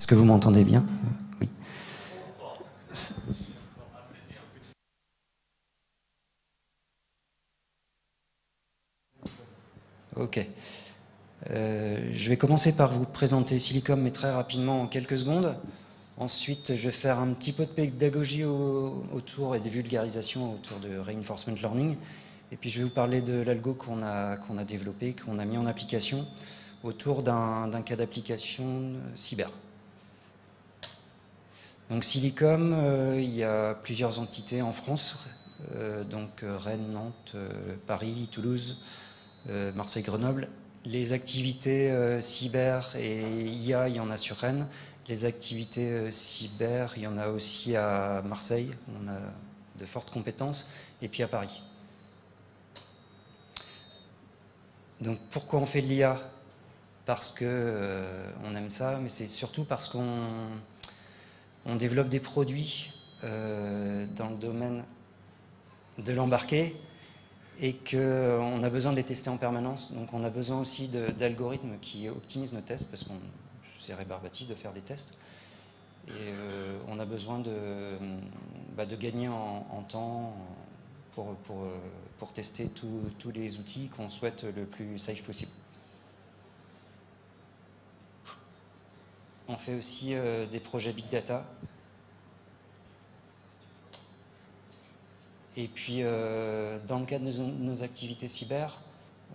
que vous m'entendez bien? Oui. Ok. Je vais commencer par vous présenter Silicom, mais très rapidement en quelques secondes. Ensuite, je vais faire un petit peu de pédagogie autour et des vulgarisations autour de Reinforcement Learning. Et puis, je vais vous parler de l'algo qu'on a développé, qu'on a mis en application autour d'un cas d'application cyber. Donc, Silicom, il y a plusieurs entités en France, donc Rennes, Nantes, Paris, Toulouse, Marseille, Grenoble. Les activités cyber et IA, il y en a sur Rennes. Les activités cyber, il y en a aussi à Marseille. On a de fortes compétences. Et puis à Paris. Donc pourquoi on fait de l'IA? Parce que on aime ça, mais c'est surtout parce qu'on développe des produits dans le domaine de l'embarqué, et qu'on a besoin de les tester en permanence. Donc on a besoin aussi d'algorithmes qui optimisent nos tests, parce que c'est rébarbatif de faire des tests. Et on a besoin de gagner en temps pour tester tous les outils qu'on souhaite le plus safe possible. On fait aussi des projets Big Data. Et puis, dans le cadre de nos activités cyber,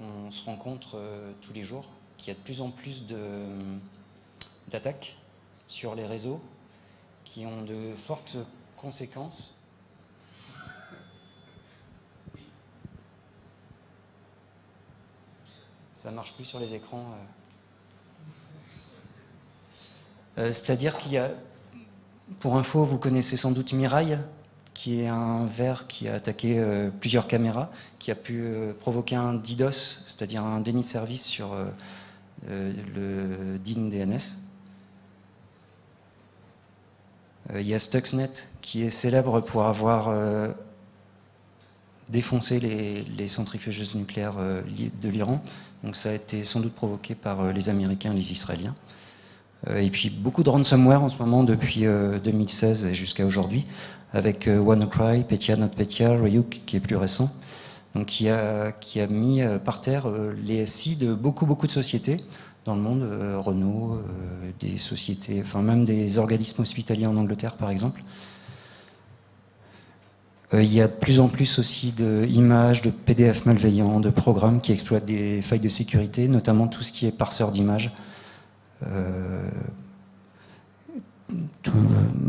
on se rend compte tous les jours qu'il y a de plus en plus d'attaques sur les réseaux qui ont de fortes conséquences. Ça ne marche plus sur les écrans. C'est-à-dire qu'il y a, pour info, vous connaissez sans doute Mirai, qui est un ver qui a attaqué plusieurs caméras, qui a pu provoquer un DDoS, c'est-à-dire un déni de service sur le DIN DNS. Il y a Stuxnet, qui est célèbre pour avoir défoncé les centrifugeuses nucléaires de l'Iran. Donc ça a été sans doute provoqué par les Américains et les Israéliens. Et puis beaucoup de ransomware en ce moment depuis 2016 et jusqu'à aujourd'hui, avec WannaCry, Petya, NotPetya, Ryuk qui est plus récent, donc qui a mis par terre les SI de beaucoup de sociétés dans le monde, Renault, des sociétés, enfin même des organismes hospitaliers en Angleterre par exemple. Il y a de plus en plus aussi d'images, de PDF malveillants, de programmes qui exploitent des failles de sécurité, notamment tout ce qui est parseur d'images.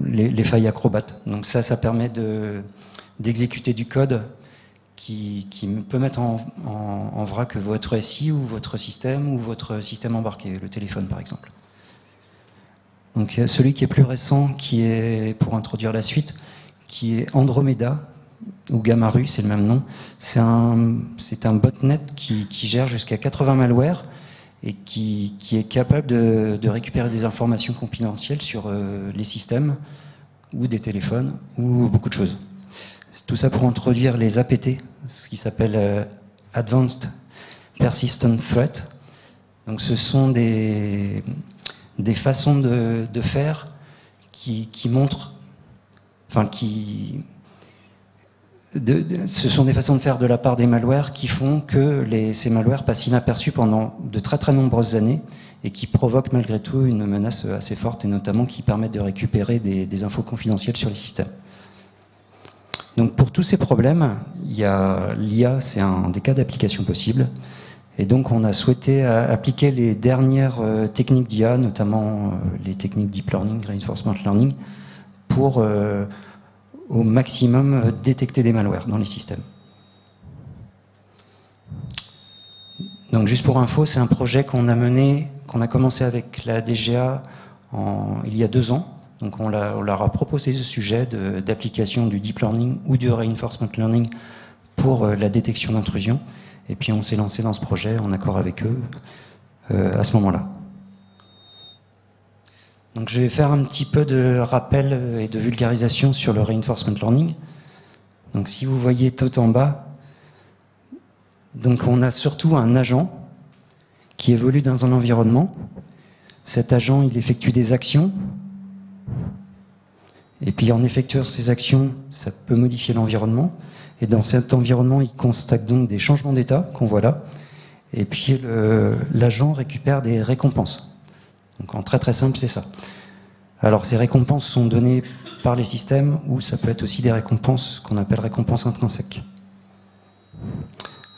Les failles acrobates. Donc ça permet d'exécuter du code qui peut mettre en vrac votre SI ou votre système embarqué, le téléphone par exemple. Donc celui qui est plus récent, qui est, pour introduire la suite, qui est Andromeda, ou Gamaru, c'est le même nom. C'est un botnet qui gère jusqu'à 80 malwares et qui est capable de récupérer des informations confidentielles sur les systèmes ou des téléphones ou beaucoup de choses. Tout ça pour introduire les APT, ce qui s'appelle Advanced Persistent Threat. Donc ce sont des façons de faire qui montrent, enfin ce sont des façons de faire de la part des malwares qui font que ces malwares passent inaperçus pendant de très nombreuses années et qui provoquent malgré tout une menace assez forte, et notamment qui permettent de récupérer des infos confidentielles sur les systèmes. Donc pour tous ces problèmes, l'IA, c'est un des cas d'application possible. Et donc on a souhaité appliquer les dernières techniques d'IA, notamment les techniques Deep Learning, Reinforcement Learning, pour au maximum détecter des malwares dans les systèmes. Donc juste pour info, c'est un projet qu'on a commencé avec la DGA il y a 2 ans. Donc on leur a proposé ce sujet d'application du Deep Learning ou du Reinforcement Learning pour la détection d'intrusion. Et puis on s'est lancé dans ce projet en accord avec eux à ce moment-là. Donc je vais faire un petit peu de rappel et de vulgarisation sur le Reinforcement Learning. Donc si vous voyez tout en bas, donc on a surtout un agent qui évolue dans un environnement. Cet agent, il effectue des actions Et puis en effectuant ces actions, ça peut modifier l'environnement. Et dans cet environnement, il constate donc des changements d'état qu'on voit là. Et puis l'agent récupère des récompenses. Donc en très très simple, c'est ça. Alors ces récompenses sont données par les systèmes, ou ça peut être aussi des récompenses qu'on appelle récompenses intrinsèques.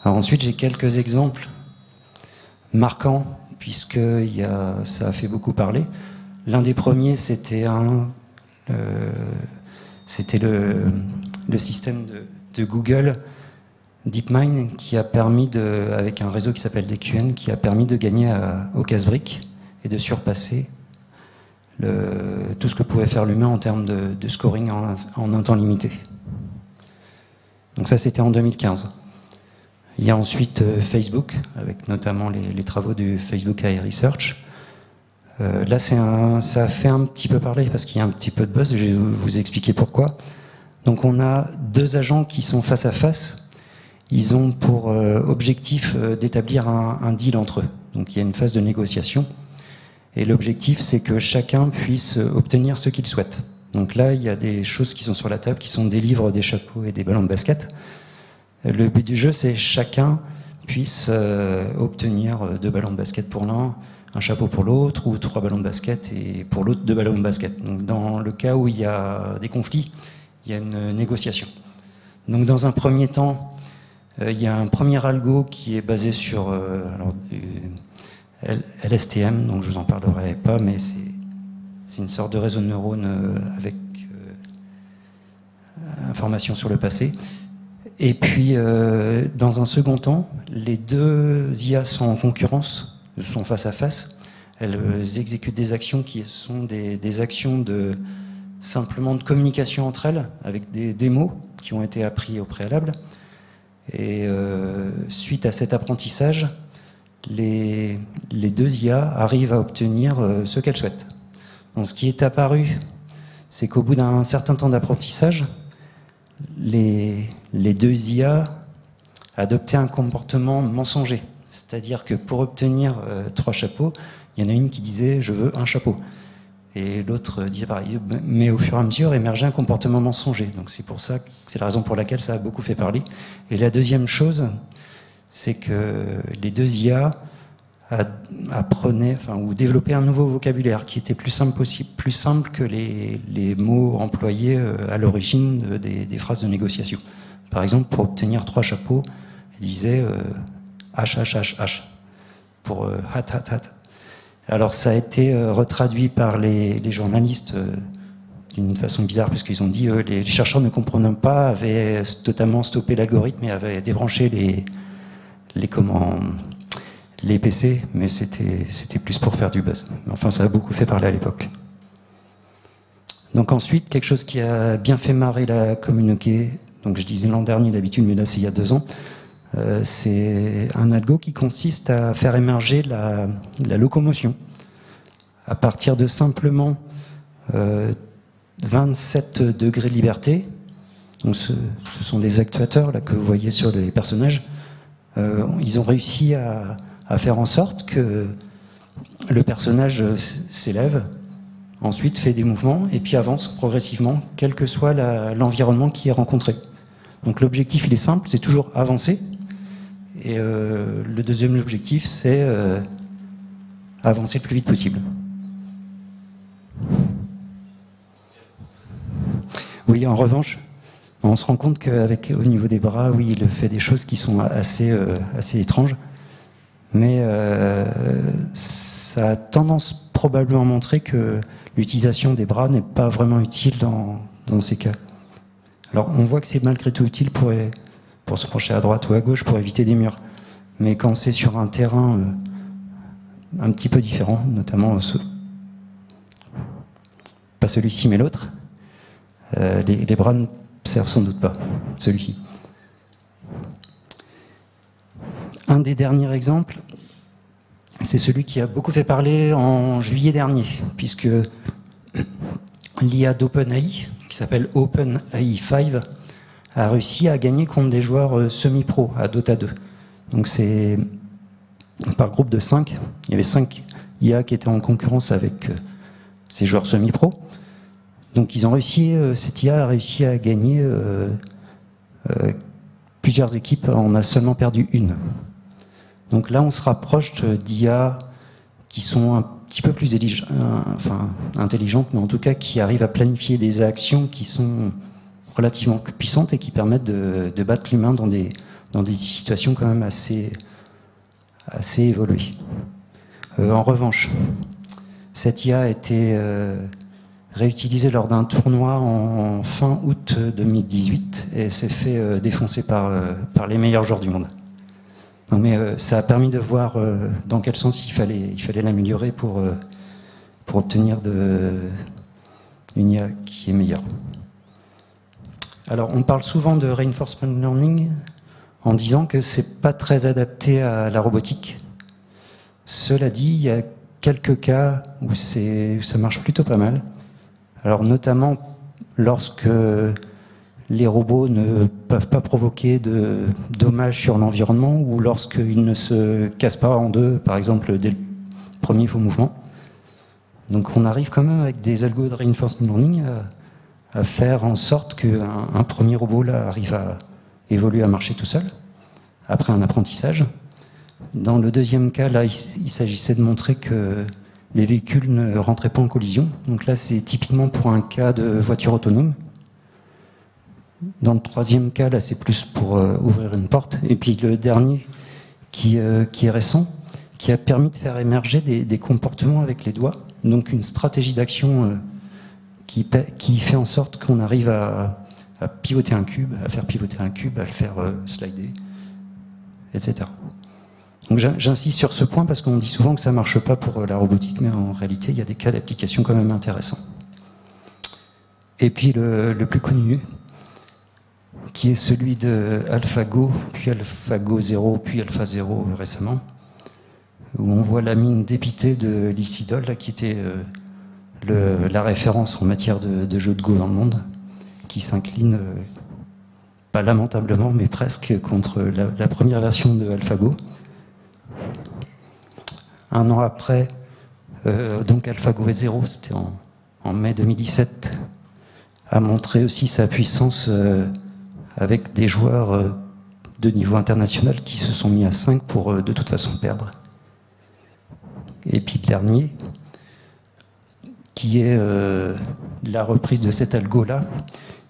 Alors ensuite, j'ai quelques exemples marquants, puisque ça a fait beaucoup parler. L'un des premiers, c'était le système de Google DeepMind, qui a permis avec un réseau qui s'appelle DQN, qui a permis de gagner au casse-brique et de surpasser tout ce que pouvait faire l'humain en termes de scoring en un temps limité. Donc ça, c'était en 2015. Il y a ensuite Facebook, avec notamment les travaux du Facebook AI Research. Là, ça a fait un petit peu parler parce qu'il y a un petit peu de buzz, je vais vous expliquer pourquoi. Donc on a deux agents qui sont face à face. Ils ont pour objectif d'établir un deal entre eux. Donc il y a une phase de négociation. Et l'objectif, c'est que chacun puisse obtenir ce qu'il souhaite. Donc là, il y a des choses qui sont sur la table, qui sont des livres, des chapeaux et des ballons de basket. Le but du jeu, c'est que chacun puisse obtenir 2 ballons de basket pour l'un, un chapeau pour l'autre, ou 3 ballons de basket, et pour l'autre, 2 ballons de basket. Donc dans le cas où il y a des conflits, il y a une négociation. Donc dans un premier temps, il y a un premier algo qui est basé sur LSTM, donc je vous en parlerai pas, mais c'est une sorte de réseau de neurones avec information sur le passé. Et puis, dans un second temps, les deux IA sont en concurrence, sont face à face. Elles exécutent des actions qui sont des actions simplement de communication entre elles, avec des mots qui ont été appris au préalable. Et suite à cet apprentissage, les deux IA arrivent à obtenir ce qu'elles souhaitent. Donc, ce qui est apparu, c'est qu'au bout d'un certain temps d'apprentissage, les deux IA adoptaient un comportement mensonger. C'est-à-dire que pour obtenir 3 chapeaux, il y en a une qui disait « je veux un chapeau ». Et l'autre disait pareil. Mais au fur et à mesure, émergeait un comportement mensonger. Donc c'est la raison pour laquelle ça a beaucoup fait parler. Et la deuxième chose, c'est que les deux IA apprenaient, ou développaient un nouveau vocabulaire qui était plus simple que les mots employés à l'origine des phrases de négociation. Par exemple, pour obtenir 3 chapeaux, ils disaient H, H, H, H, pour hat, hat, hat. Alors ça a été retraduit par les journalistes d'une façon bizarre, puisqu'ils ont dit les chercheurs ne comprenaient pas, avaient totalement stoppé l'algorithme et avaient débranché les PC, mais c'était plus pour faire du buzz. Enfin, ça a beaucoup fait parler à l'époque. Donc ensuite, quelque chose qui a bien fait marrer la communauté, donc je disais l'an dernier d'habitude, mais là c'est il y a 2 ans, c'est un algo qui consiste à faire émerger la locomotion à partir de simplement 27 degrés de liberté. Donc ce sont des actuateurs là, que vous voyez sur les personnages. Ils ont réussi à faire en sorte que le personnage s'élève, ensuite fait des mouvements et puis avance progressivement, quel que soit l'environnement qui est rencontré. Donc l'objectif il est simple, c'est toujours avancer. Et le deuxième objectif, c'est avancer le plus vite possible. Oui, en revanche, on se rend compte qu'au niveau des bras, oui, il fait des choses qui sont assez étranges. Mais ça a tendance probablement à montrer que l'utilisation des bras n'est pas vraiment utile dans ces cas. Alors, on voit que c'est malgré tout utile pour se pencher à droite ou à gauche pour éviter des murs. Mais quand c'est sur un terrain un petit peu différent, notamment pas celui-ci mais l'autre, les bras ne servent sans doute pas, celui-ci. Un des derniers exemples, c'est celui qui a beaucoup fait parler en juillet dernier, puisque l'IA d'OpenAI, qui s'appelle OpenAI 5, a réussi à gagner contre des joueurs semi-pro à Dota 2. Donc c'est par groupe de 5. Il y avait 5 IA qui étaient en concurrence avec ces joueurs semi-pro. Donc ils ont réussi, cette IA a réussi à gagner plusieurs équipes, on a seulement perdu une. Donc là on se rapproche d'IA qui sont un petit peu plus intelligentes, mais en tout cas qui arrivent à planifier des actions qui sont relativement puissantes et qui permettent de battre l'humain dans des situations quand même assez évoluées. En revanche, cette IA a été réutilisée lors d'un tournoi en fin août 2018 et s'est fait défoncer par les meilleurs joueurs du monde. Non, mais ça a permis de voir dans quel sens il fallait l'améliorer pour obtenir une IA qui est meilleure. Alors, on parle souvent de reinforcement learning en disant que c'est pas très adapté à la robotique. Cela dit, il y a quelques cas où ça marche plutôt pas mal. Alors, notamment lorsque les robots ne peuvent pas provoquer de dommages sur l'environnement ou lorsqu'ils ne se cassent pas en deux, par exemple, dès le premier faux mouvement. Donc on arrive quand même avec des algos de reinforcement learning à faire en sorte qu'un premier robot là, arrive à évoluer, à marcher tout seul, après un apprentissage. Dans le deuxième cas, là, il s'agissait de montrer que les véhicules ne rentraient pas en collision. Donc là, c'est typiquement pour un cas de voiture autonome. Dans le troisième cas, là, c'est plus pour ouvrir une porte. Et puis le dernier, qui est récent, qui a permis de faire émerger des comportements avec les doigts. Donc une stratégie d'action qui fait en sorte qu'on arrive à pivoter un cube, à faire pivoter un cube, à le faire slider, etc. Donc j'insiste sur ce point parce qu'on dit souvent que ça ne marche pas pour la robotique, mais en réalité, il y a des cas d'application quand même intéressants. Et puis le plus connu, qui est celui de AlphaGo, puis AlphaGo 0, puis Alpha 0 récemment, où on voit la mine dépitée de l'Isidol, qui était la référence en matière de jeu de Go dans le monde, qui s'incline, pas lamentablement, mais presque, contre la première version de AlphaGo. Un an après, donc AlphaGo 0, c'était en mai 2017, a montré aussi sa puissance avec des joueurs de niveau international qui se sont mis à 5 pour de toute façon perdre. Et puis le dernier, qui est la reprise de cet algo-là,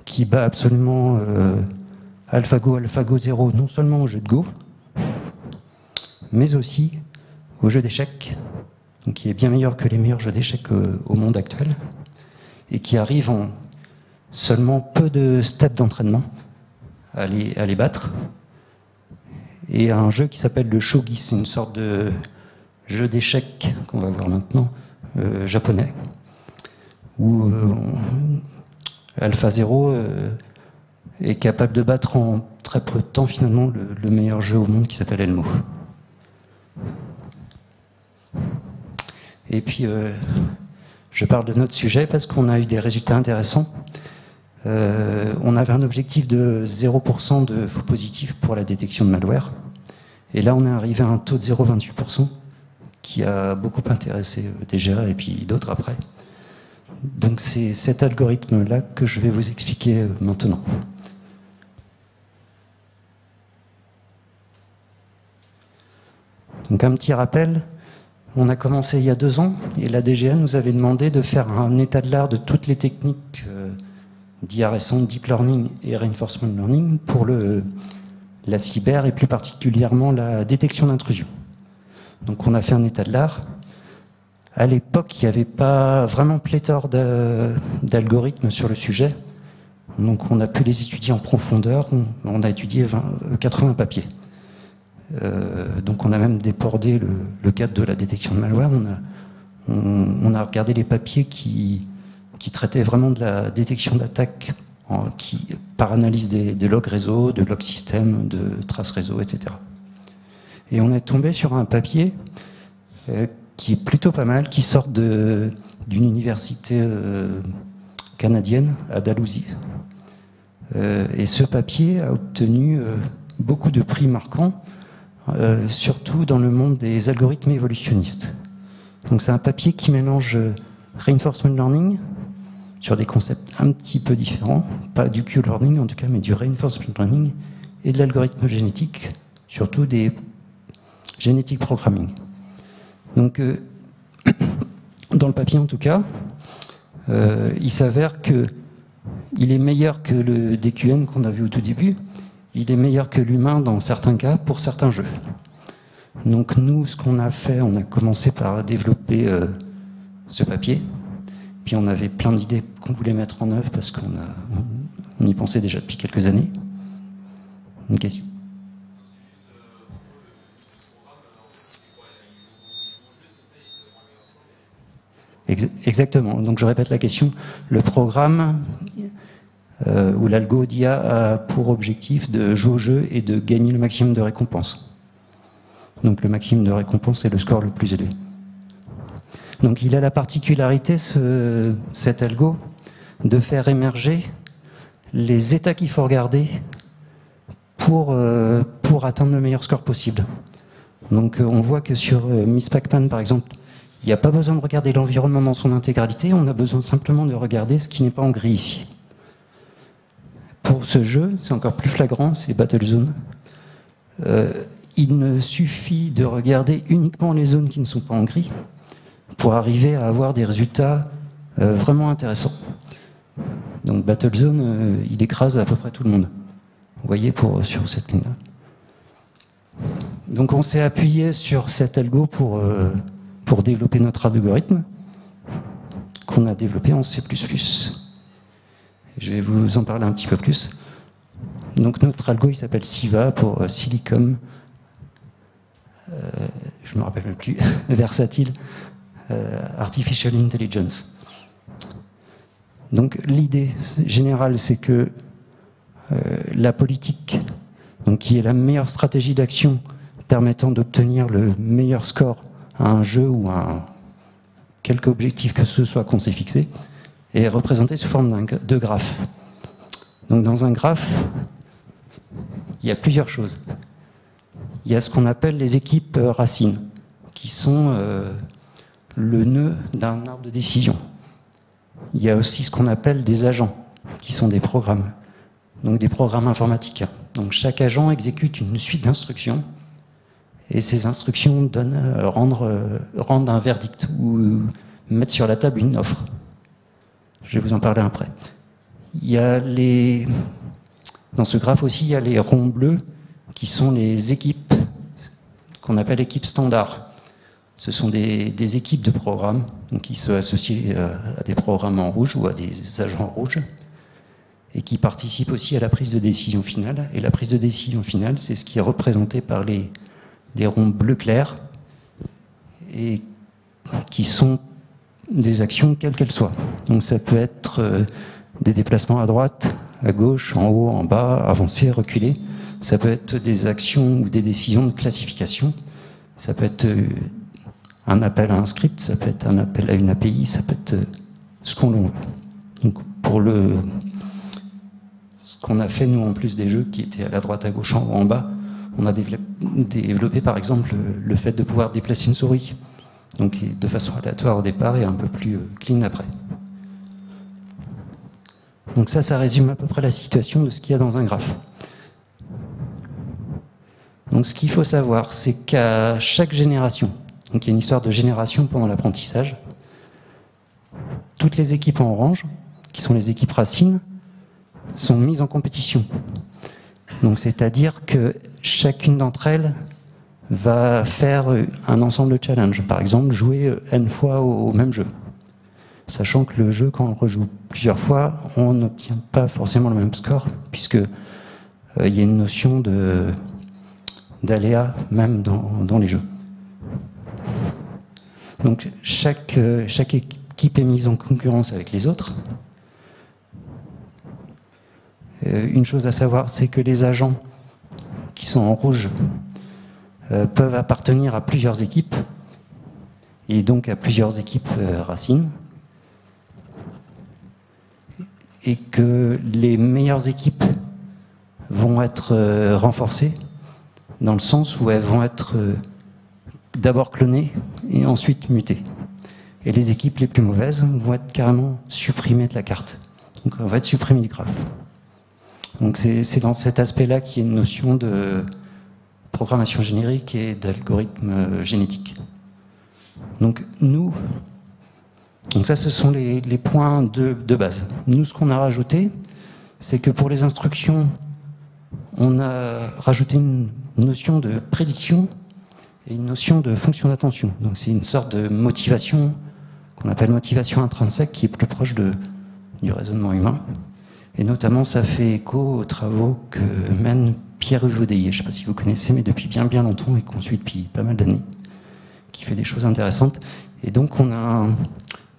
qui bat absolument AlphaGo 0, non seulement au jeu de Go, mais aussi au jeu d'échecs, donc qui est bien meilleur que les meilleurs jeux d'échecs au monde actuel, et qui arrive en seulement peu de steps d'entraînement à les battre. Et un jeu qui s'appelle le shogi, c'est une sorte de jeu d'échecs qu'on va voir maintenant, japonais, où Alpha 0 est capable de battre en très peu de temps finalement le meilleur jeu au monde qui s'appelle Elmo. Et puis je parle de notre sujet parce qu'on a eu des résultats intéressants. On avait un objectif de 0% de faux positifs pour la détection de malware. Et là, on est arrivé à un taux de 0,28% qui a beaucoup intéressé TGA et puis d'autres après. Donc c'est cet algorithme-là que je vais vous expliquer maintenant. Donc un petit rappel, on a commencé il y a 2 ans et la DGA nous avait demandé de faire un état de l'art de toutes les techniques d'IA récente, Deep Learning et Reinforcement Learning pour la cyber et plus particulièrement la détection d'intrusion. Donc on a fait un état de l'art. À l'époque, il n'y avait pas vraiment pléthore d'algorithmes sur le sujet. Donc on a pu les étudier en profondeur. On a étudié 80 papiers. Donc on a même débordé le cadre de la détection de malware. On a regardé les papiers qui traitaient vraiment de la détection d'attaques par analyse des logs réseau, de logs système, de traces réseau, etc. Et on est tombé sur un papier qui est plutôt pas mal, qui sort d'une université canadienne à Dalhousie. Et ce papier a obtenu beaucoup de prix marquants, surtout dans le monde des algorithmes évolutionnistes. Donc c'est un papier qui mélange reinforcement learning, sur des concepts un petit peu différents, pas du Q-learning en tout cas, mais du reinforcement learning et de l'algorithme génétique, surtout des génétiques programming. Donc, dans le papier en tout cas, il s'avère qu'il est meilleur que le DQN qu'on a vu au tout début, il est meilleur que l'humain dans certains cas pour certains jeux. Donc nous, ce qu'on a fait, on a commencé par développer ce papier, puis on avait plein d'idées qu'on voulait mettre en œuvre parce qu'on y pensait déjà depuis quelques années. Une question? Exactement. Donc je répète la question. Le programme ou l'algo d'IA a pour objectif de jouer au jeu et de gagner le maximum de récompenses. Donc le maximum de récompenses est le score le plus élevé. Donc il a la particularité, cet algo, de faire émerger les états qu'il faut regarder pour atteindre le meilleur score possible. Donc on voit que sur Miss Pac-Man par exemple, il n'y a pas besoin de regarder l'environnement dans son intégralité, on a besoin simplement de regarder ce qui n'est pas en gris ici. Pour ce jeu, c'est encore plus flagrant, c'est Battlezone. Il ne suffit de regarder uniquement les zones qui ne sont pas en gris pour arriver à avoir des résultats vraiment intéressants. Donc Battlezone, il écrase à peu près tout le monde. Vous voyez sur cette ligne-là. Donc on s'est appuyé sur cet algo pour développer notre algorithme qu'on a développé en C++. Je vais vous en parler un petit peu plus. Donc notre algo, il s'appelle SIVA pour Silicon, je ne me rappelle même plus, Versatile Artificial Intelligence. Donc l'idée générale, c'est que la politique, donc qui est la meilleure stratégie d'action permettant d'obtenir le meilleur score à un jeu ou à quelque objectif que ce soit qu'on s'est fixé, est représentée sous forme de graphe. Donc dans un graphe, il y a plusieurs choses. Il y a ce qu'on appelle les équipes racines, qui sont le nœud d'un arbre de décision. Il y a aussi ce qu'on appelle des agents, qui sont des programmes, donc des programmes informatiques. Donc chaque agent exécute une suite d'instructions, et ces instructions rendent un verdict, ou mettre sur la table une offre. Je vais vous en parler après. Il y a dans ce graphe aussi, il y a les ronds bleus, qui sont les équipes qu'on appelle équipes standards. Ce sont des équipes de programmes donc qui s'associent à des programmes en rouge ou à des agents rouges et qui participent aussi à la prise de décision finale. Et la prise de décision finale, c'est ce qui est représenté par les ronds bleus clairs et qui sont des actions quelles qu'elles soient. Donc ça peut être des déplacements à droite, à gauche, en haut, en bas, avancer, reculer. Ça peut être des actions ou des décisions de classification. Ça peut être un appel à un script, ça peut être un appel à une API, ça peut être ce qu'on veut. Donc pour ce qu'on a fait nous en plus des jeux qui étaient à la droite, à gauche, en haut, en bas, on a développé par exemple le fait de pouvoir déplacer une souris, donc de façon aléatoire au départ et un peu plus clean après. Donc ça résume à peu près la situation de ce qu'il y a dans un graphe. Donc ce qu'il faut savoir, c'est qu'à chaque génération, donc il y a une histoire de génération pendant l'apprentissage, toutes les équipes en orange, qui sont les équipes racines, sont mises en compétition. Donc c'est-à-dire que chacune d'entre elles va faire un ensemble de challenges. Par exemple, jouer N fois au même jeu. Sachant que le jeu, quand on le rejoue plusieurs fois, on n'obtient pas forcément le même score, puisque il y a une notion d'aléa même dans les jeux. Donc chaque équipe est mise en concurrence avec les autres. Une chose à savoir, c'est que les agents qui sont en rouge peuvent appartenir à plusieurs équipes, et donc à plusieurs équipes racines, et que les meilleures équipes vont être renforcées, dans le sens où elles vont être d'abord clonées et ensuite mutées. et les équipes les plus mauvaises vont être carrément supprimées de la carte. Donc on va être supprimé du graphe. Donc c'est dans cet aspect-là qu'il y a une notion de programmation générique et d'algorithme génétique. Donc ça ce sont les points de base. Nous, ce qu'on a rajouté, c'est que pour les instructions, on a rajouté une notion de prédiction et une notion de fonction d'attention. Donc c'est une sorte de motivation qu'on appelle motivation intrinsèque qui est plus proche du raisonnement humain. Et notamment, ça fait écho aux travaux que mène Pierre-Hugues Vaudeillet, je ne sais pas si vous connaissez, mais depuis bien longtemps et qu'on suit depuis pas mal d'années, qui fait des choses intéressantes. Et donc on a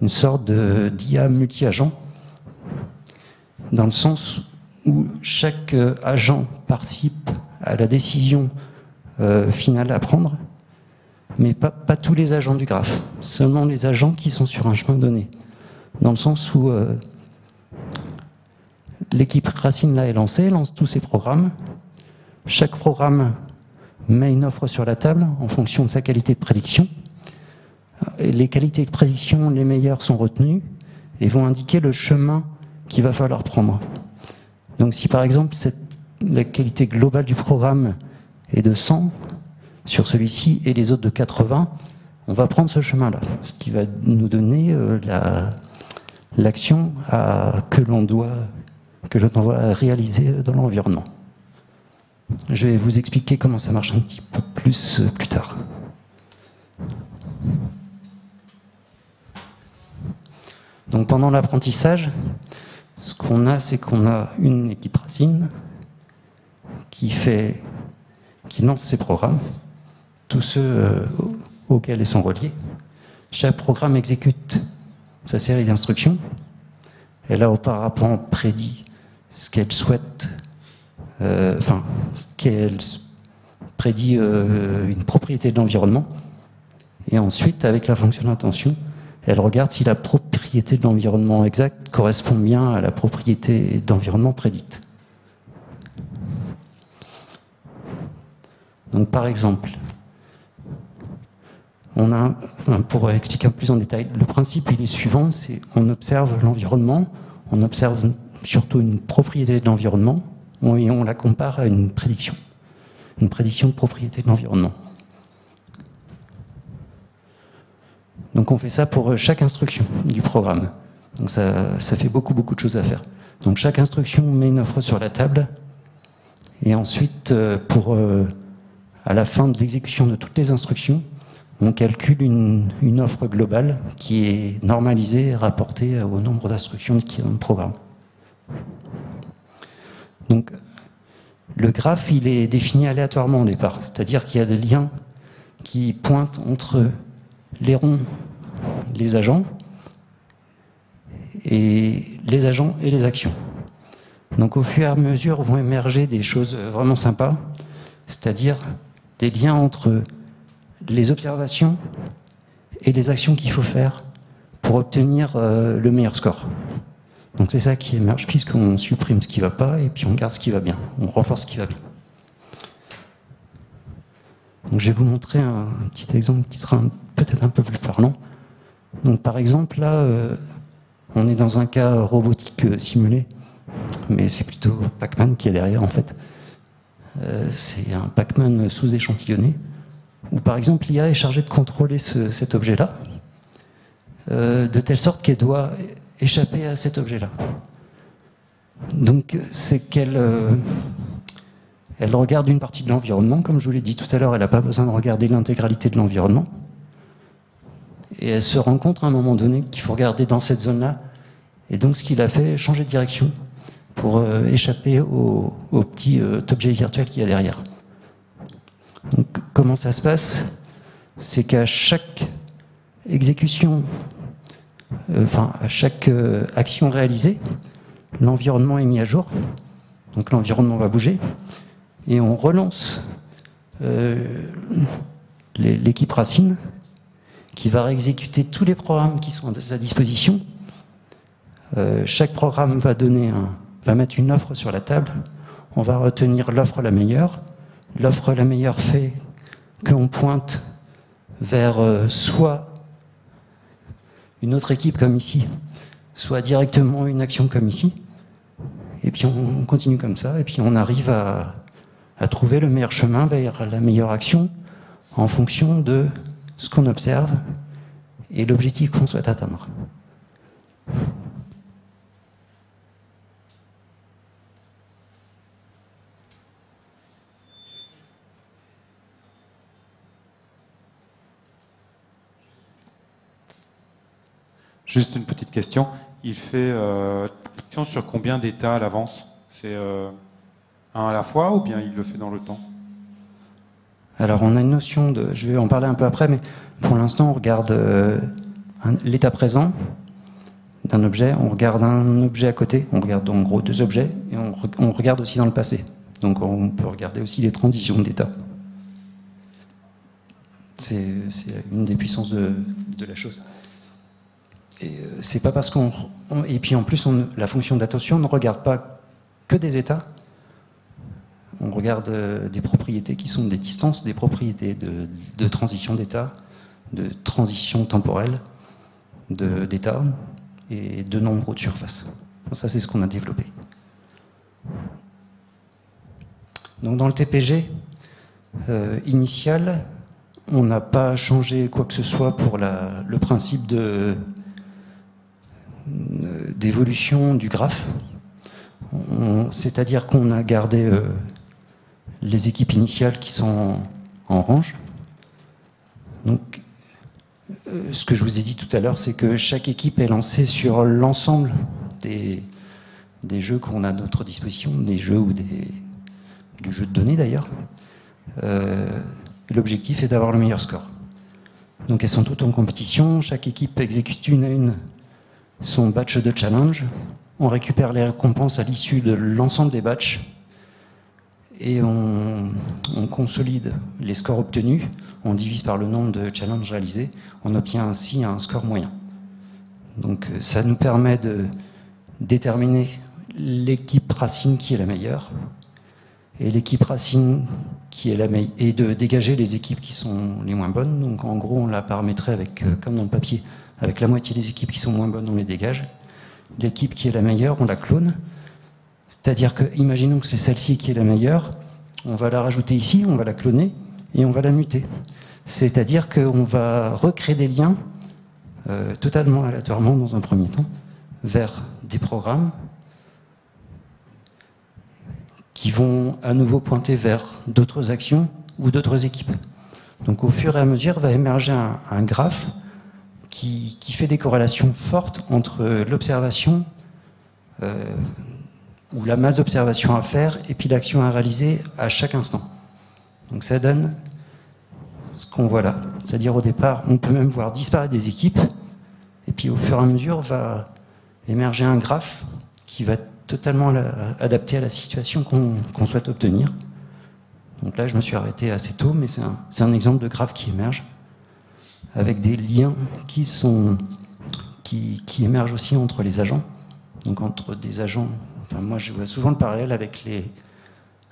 une sorte d'IA multi-agent, dans le sens où chaque agent participe à la décision finale à prendre, mais pas tous les agents du graphe, seulement les agents qui sont sur un chemin donné. Dans le sens où l'équipe Racine là est lancée, lance tous ses programmes. Chaque programme met une offre sur la table en fonction de sa qualité de prédiction. Et les qualités de prédiction les meilleures sont retenues et vont indiquer le chemin qu'il va falloir prendre. Donc si par exemple la qualité globale du programme est de 100 sur celui-ci et les autres de 80, on va prendre ce chemin-là, ce qui va nous donner l'action que l'on doit réaliser dans l'environnement. Je vais vous expliquer comment ça marche un petit peu plus tard. Donc pendant l'apprentissage, ce qu'on a, c'est qu'on a une équipe Racine qui lance ses programmes, tous ceux auxquels ils sont reliés. Chaque programme exécute sa série d'instructions. Elle a auparavant prédit ce qu'elle souhaite, ce qu'elle prédit une propriété de l'environnement. Et ensuite, avec la fonction d'attention, elle regarde si la propriété de l'environnement exact correspond bien à la propriété d'environnement prédite. Donc par exemple, pour expliquer un peu plus en détail, le principe il est suivant, c'est on observe l'environnement, on observe surtout une propriété de l'environnement et on la compare à une prédiction de propriété de l'environnement. Donc on fait ça pour chaque instruction du programme. Donc ça fait beaucoup de choses à faire. Donc chaque instruction met une offre sur la table et ensuite à la fin de l'exécution de toutes les instructions, on calcule une offre globale qui est normalisée et rapportée au nombre d'instructions qui est dans le programme. Donc le graphe il est défini aléatoirement au départ, c'est-à-dire qu'il y a des liens qui pointent entre les ronds, les agents et les actions. Donc au fur et à mesure vont émerger des choses vraiment sympas, c'est-à-dire des liens entre les observations et les actions qu'il faut faire pour obtenir le meilleur score. Donc c'est ça qui émerge, puisqu'on supprime ce qui ne va pas et puis on garde ce qui va bien, on renforce ce qui va bien. Donc je vais vous montrer un petit exemple qui sera peut-être un peu plus parlant. Donc par exemple là, on est dans un cas robotique simulé, mais c'est plutôt Pac-Man qui est derrière en fait. C'est un Pac-Man sous-échantillonné, où par exemple l'IA est chargée de contrôler cet objet-là, de telle sorte qu'elle doit échapper à cet objet-là. Donc c'est qu'elle elle regarde une partie de l'environnement, comme je vous l'ai dit tout à l'heure, elle n'a pas besoin de regarder l'intégralité de l'environnement. Et elle se rend compte à un moment donné qu'il faut regarder dans cette zone-là. Et donc ce qu'il a fait, changer de direction pour échapper au petit objet virtuel qu'il y a derrière. Donc comment ça se passe? C'est qu'à chaque exécution, à chaque action réalisée, l'environnement est mis à jour. Donc l'environnement va bouger. Et on relance l'équipe Racine qui va réexécuter tous les programmes qui sont à sa disposition. Chaque programme va mettre une offre sur la table. On va retenir l'offre la meilleure. L'offre la meilleure fait qu'on pointe vers soit une autre équipe comme ici, soit directement une action comme ici. Et puis on continue comme ça, et puis on arrive à trouver le meilleur chemin vers la meilleure action en fonction de ce qu'on observe et l'objectif qu'on souhaite atteindre. Juste une petite question. Il fait sur combien d'états à l'avance? C'est un à la fois ou bien il le fait dans le temps? Alors on a une notion de... Je vais en parler un peu après, mais pour l'instant on regarde l'état présent d'un objet, on regarde un objet à côté, on regarde en gros 2 objets, et on regarde aussi dans le passé. Donc on peut regarder aussi les transitions d'état. C'est une des puissances de la chose. Et c'est pas parce et puis en plus, la fonction d'attention ne regarde pas que des états. On regarde des propriétés qui sont des distances, des propriétés de transition d'état, de transition temporelle d'état et de nombre de surface. Ça, c'est ce qu'on a développé. Donc dans le TPG initial, on n'a pas changé quoi que ce soit pour le principe d'évolution du graphe. C'est-à-dire qu'on a gardé les équipes initiales qui sont en range. Donc, ce que je vous ai dit tout à l'heure, c'est que chaque équipe est lancée sur l'ensemble des jeux qu'on a à notre disposition, des jeux ou du jeu de données d'ailleurs. L'objectif est d'avoir le meilleur score. Donc elles sont toutes en compétition, chaque équipe exécute une à une son batch de challenge. On récupère les récompenses à l'issue de l'ensemble des batchs et on consolide les scores obtenus, on divise par le nombre de challenges réalisés, on obtient ainsi un score moyen. Donc ça nous permet de déterminer l'équipe racine qui est la meilleure et l'équipe racine qui est la meilleure, et de dégager les équipes qui sont les moins bonnes. Donc en gros on l'a paramétré avec, comme dans le papier, avec la moitié des équipes qui sont moins bonnes, on les dégage. L'équipe qui est la meilleure, on la clone. C'est-à-dire que, imaginons que c'est celle-ci qui est la meilleure, on va la rajouter ici, on va la cloner et on va la muter. C'est-à-dire qu'on va recréer des liens totalement aléatoirement dans un premier temps vers des programmes qui vont à nouveau pointer vers d'autres actions ou d'autres équipes. Donc au fur et à mesure va émerger un graphe qui fait des corrélations fortes entre l'observation ou la masse d'observation à faire et puis l'action à réaliser à chaque instant. Donc ça donne ce qu'on voit là. C'est-à-dire au départ, on peut même voir disparaître des équipes et puis au fur et à mesure va émerger un graphe qui va être totalement adapté à la situation qu'on souhaite obtenir. Donc là, je me suis arrêté assez tôt, mais c'est un exemple de graphe qui émerge avec des liens qui émergent aussi entre les agents. Donc entre des agents, enfin moi je vois souvent le parallèle avec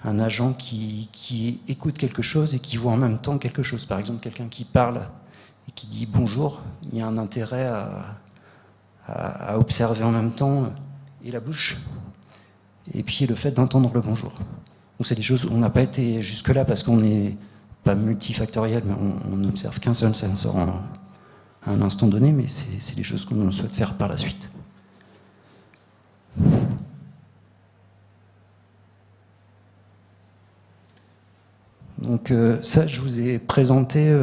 un agent qui écoute quelque chose et qui voit en même temps quelque chose. Par exemple, quelqu'un qui parle et qui dit bonjour, il y a un intérêt à observer en même temps et la bouche et puis le fait d'entendre le bonjour. Donc c'est des choses où on n'a pas été jusque-là parce qu'on n'est pas multifactoriel, mais on n'observe qu'un seul sensor à un instant donné, mais c'est des choses qu'on souhaite faire par la suite. Donc ça, je vous ai présenté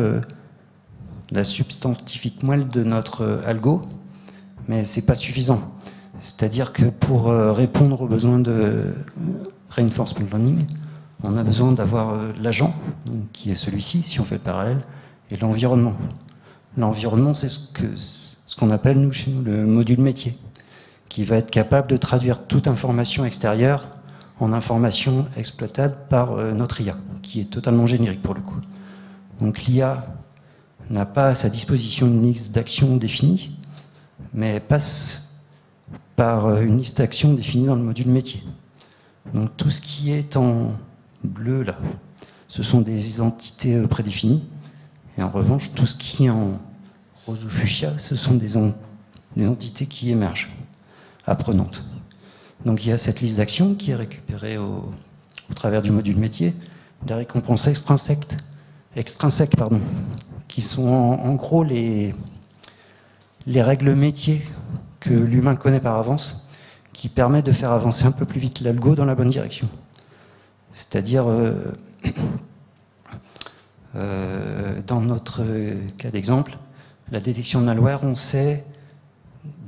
la substantifique moelle de notre algo, mais c'est pas suffisant. C'est-à-dire que pour répondre aux besoins de reinforcement learning, on a besoin d'avoir l'agent, qui est celui-ci, si on fait le parallèle, et l'environnement. L'environnement, c'est ce qu'on appelle, nous, chez nous, le module métier, qui va être capable de traduire toute information extérieure en information exploitable par notre IA, qui est totalement générique pour le coup. Donc l'IA n'a pas à sa disposition une liste d'actions définie, mais passe par une liste d'actions définie dans le module métier. Donc tout ce qui est en bleu là, ce sont des entités prédéfinies, et en revanche tout ce qui est en rose ou fuchsia, ce sont des des entités qui émergent, apprenantes. Donc il y a cette liste d'actions qui est récupérée au travers du module métier, des récompenses extrinsèques, qui sont en gros les règles métiers que l'humain connaît par avance, qui permettent de faire avancer un peu plus vite l'algo dans la bonne direction. C'est-à-dire, dans notre cas d'exemple, la détection de malware, on sait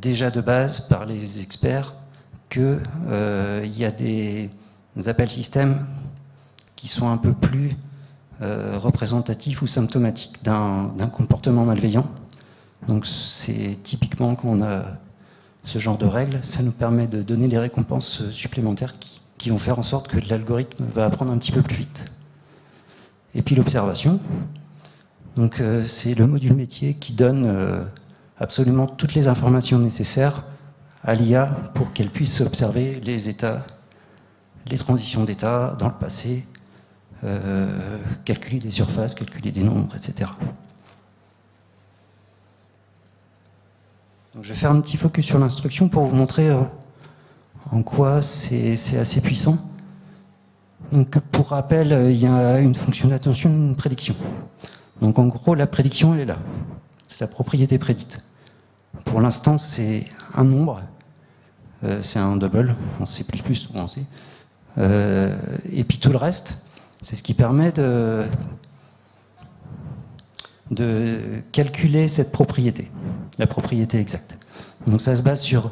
déjà de base par les experts qu'il y a des appels système qui sont un peu plus représentatifs ou symptomatiques d'un comportement malveillant. Donc c'est typiquement quand on a ce genre de règles, ça nous permet de donner des récompenses supplémentaires qui vont faire en sorte que l'algorithme va apprendre un petit peu plus vite. Et puis l'observation, donc c'est le module métier qui donne absolument toutes les informations nécessaires à l'IA pour qu'elle puisse observer les états, les transitions d'état dans le passé, calculer des surfaces, calculer des nombres, etc. Donc je vais faire un petit focus sur l'instruction pour vous montrer en quoi c'est assez puissant. Donc pour rappel, il y a une fonction d'attention, une prédiction. Donc en gros, la prédiction, elle est là. C'est la propriété prédite. Pour l'instant, c'est un nombre. C'est un double en C++ ou en C. Et puis tout le reste, c'est ce qui permet de calculer cette propriété, la propriété exacte. Donc ça se base sur...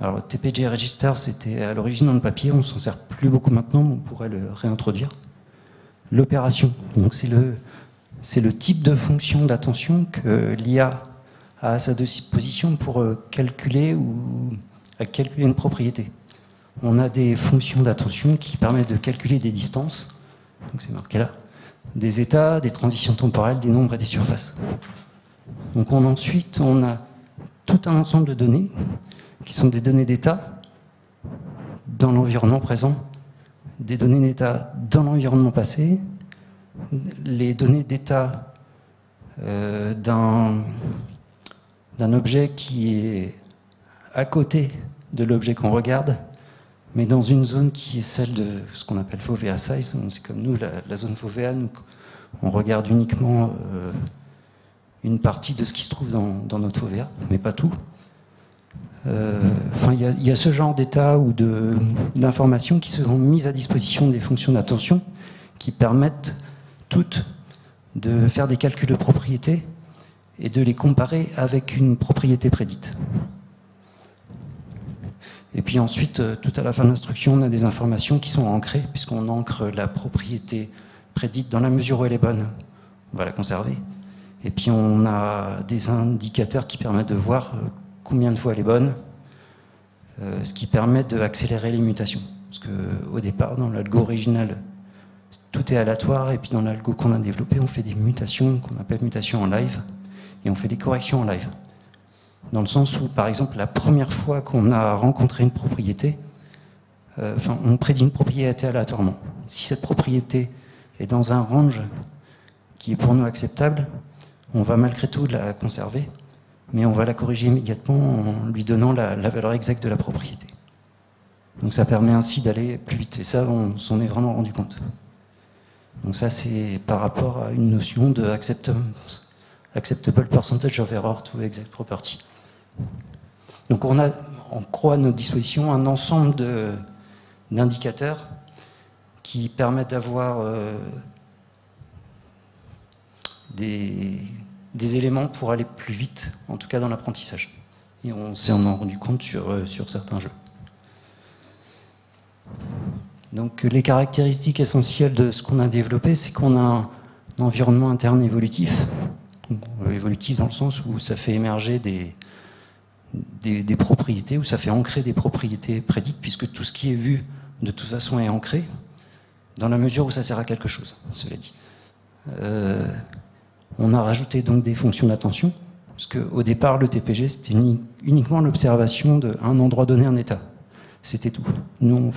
Alors TPG Register, c'était à l'origine dans le papier, on ne s'en sert plus beaucoup maintenant, mais on pourrait le réintroduire. L'opération, donc c'est le type de fonction d'attention que l'IA a à sa disposition pour calculer une propriété. On a des fonctions d'attention qui permettent de calculer des distances, donc c'est marqué là, des états, des transitions temporelles, des nombres et des surfaces. Donc ensuite, on a tout un ensemble de données qui sont des données d'état dans l'environnement présent, des données d'état dans l'environnement passé, les données d'état d'un objet qui est à côté de l'objet qu'on regarde, mais dans une zone qui est celle de ce qu'on appelle FOVEA size. C'est comme nous, la zone FOVEA, nous, on regarde uniquement une partie de ce qui se trouve dans notre FOVEA, mais pas tout. Enfin, il y a ce genre d'état ou d'informations qui sont mises à disposition des fonctions d'attention qui permettent toutes de faire des calculs de propriété et de les comparer avec une propriété prédite. Et puis ensuite, tout à la fin de l'instruction, on a des informations qui sont ancrées, puisqu'on ancre la propriété prédite dans la mesure où elle est bonne. On va la conserver. Et puis on a des indicateurs qui permettent de voir combien de fois elle est bonne, ce qui permet d'accélérer les mutations. Parce qu'au départ, dans l'algo original, tout est aléatoire, et puis dans l'algo qu'on a développé, on fait des mutations qu'on appelle mutations en live, et on fait des corrections en live. Dans le sens où, par exemple, la première fois qu'on a rencontré une propriété, on prédit une propriété aléatoirement. Si cette propriété est dans un range qui est pour nous acceptable, on va malgré tout la conserver, mais on va la corriger immédiatement en lui donnant la valeur exacte de la propriété. Donc ça permet ainsi d'aller plus vite, et ça, on s'en est vraiment rendu compte. Donc ça, c'est par rapport à une notion de acceptable percentage of error to exact property. Donc on a en gros à notre disposition un ensemble d'indicateurs qui permettent d'avoir des éléments pour aller plus vite, en tout cas dans l'apprentissage. Et on s'est en rendu compte sur certains jeux. Donc les caractéristiques essentielles de ce qu'on a développé, c'est qu'on a un environnement interne évolutif. Évolutif dans le sens où ça fait émerger des propriétés, où ça fait ancrer des propriétés prédites, puisque tout ce qui est vu, de toute façon, est ancré, dans la mesure où ça sert à quelque chose, cela dit. On a rajouté donc des fonctions d'attention, parce qu'au départ, le TPG, c'était uniquement l'observation d'un endroit donné, un état. C'était tout. Nous,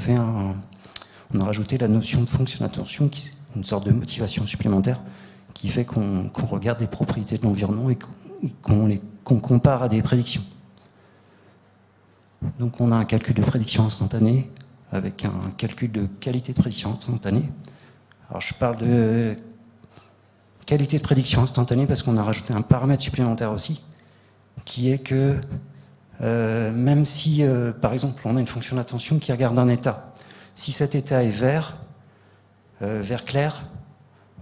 on a rajouté la notion de fonction d'attention, qui est une sorte de motivation supplémentaire, qui fait qu'on regarde des propriétés de l'environnement et qu'on compare à des prédictions. Donc on a un calcul de prédiction instantanée avec un calcul de qualité de prédiction instantanée. Alors je parle de qualité de prédiction instantanée parce qu'on a rajouté un paramètre supplémentaire aussi, qui est que même si, par exemple, on a une fonction d'attention qui regarde un état, si cet état est vert, vert clair,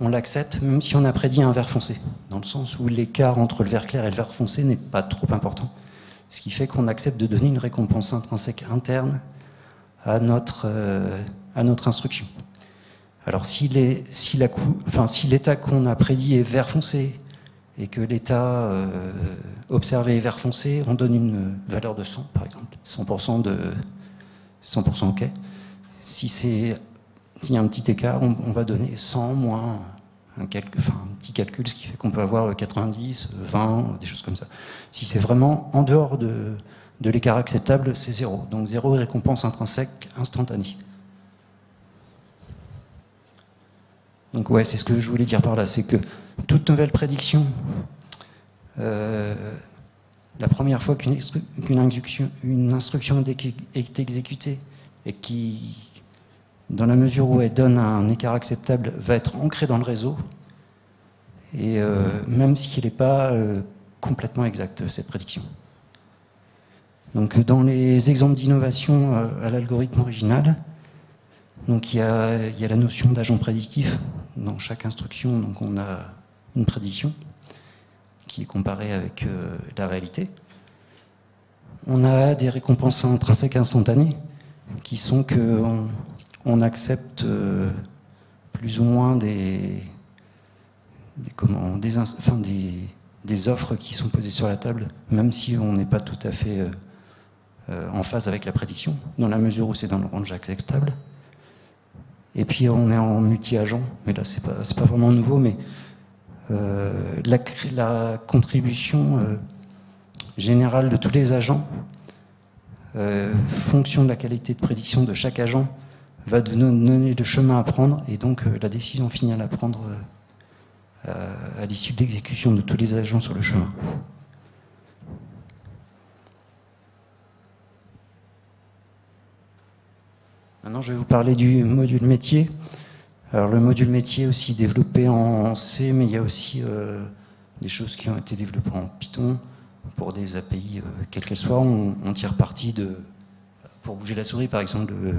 on l'accepte même si on a prédit un vert foncé, dans le sens où l'écart entre le vert clair et le vert foncé n'est pas trop important. Ce qui fait qu'on accepte de donner une récompense intrinsèque interne à notre instruction. Alors si l'état qu'on a prédit est vert foncé et que l'état observé est vert foncé, on donne une valeur de 100 par exemple, 100% OK. S'il y a un petit écart, on va donner 100 moins un petit calcul, ce qui fait qu'on peut avoir 90, 20, des choses comme ça. Si c'est vraiment en dehors de l'écart acceptable, c'est 0. Donc 0 est récompense intrinsèque instantanée. Donc ouais, c'est ce que je voulais dire par là, c'est que toute nouvelle prédiction, la première fois qu'une instruction est exécutée et qui, dans la mesure où elle donne un écart acceptable, va être ancrée dans le réseau, et même si elle n'est pas complètement exacte, cette prédiction. Donc dans les exemples d'innovation à l'algorithme original, donc il y a la notion d'agent prédictif. Dans chaque instruction, donc on a une prédiction qui est comparée avec la réalité. On a des récompenses intrinsèques instantanées qui sont qu'on accepte plus ou moins des offres qui sont posées sur la table, même si on n'est pas tout à fait en phase avec la prédiction, dans la mesure où c'est dans le range acceptable. Et puis on est en multi-agent, mais là c'est pas vraiment nouveau, mais la contribution générale de tous les agents, fonction de la qualité de prédiction de chaque agent, va nous donner le chemin à prendre, et donc la décision finale à prendre à l'issue de l'exécution de tous les agents sur le chemin. Maintenant, je vais vous parler du module métier. Alors, le module métier est aussi développé en C, mais il y a aussi des choses qui ont été développées en Python pour des API, quelles qu'elles soient. On tire parti pour bouger la souris, par exemple, de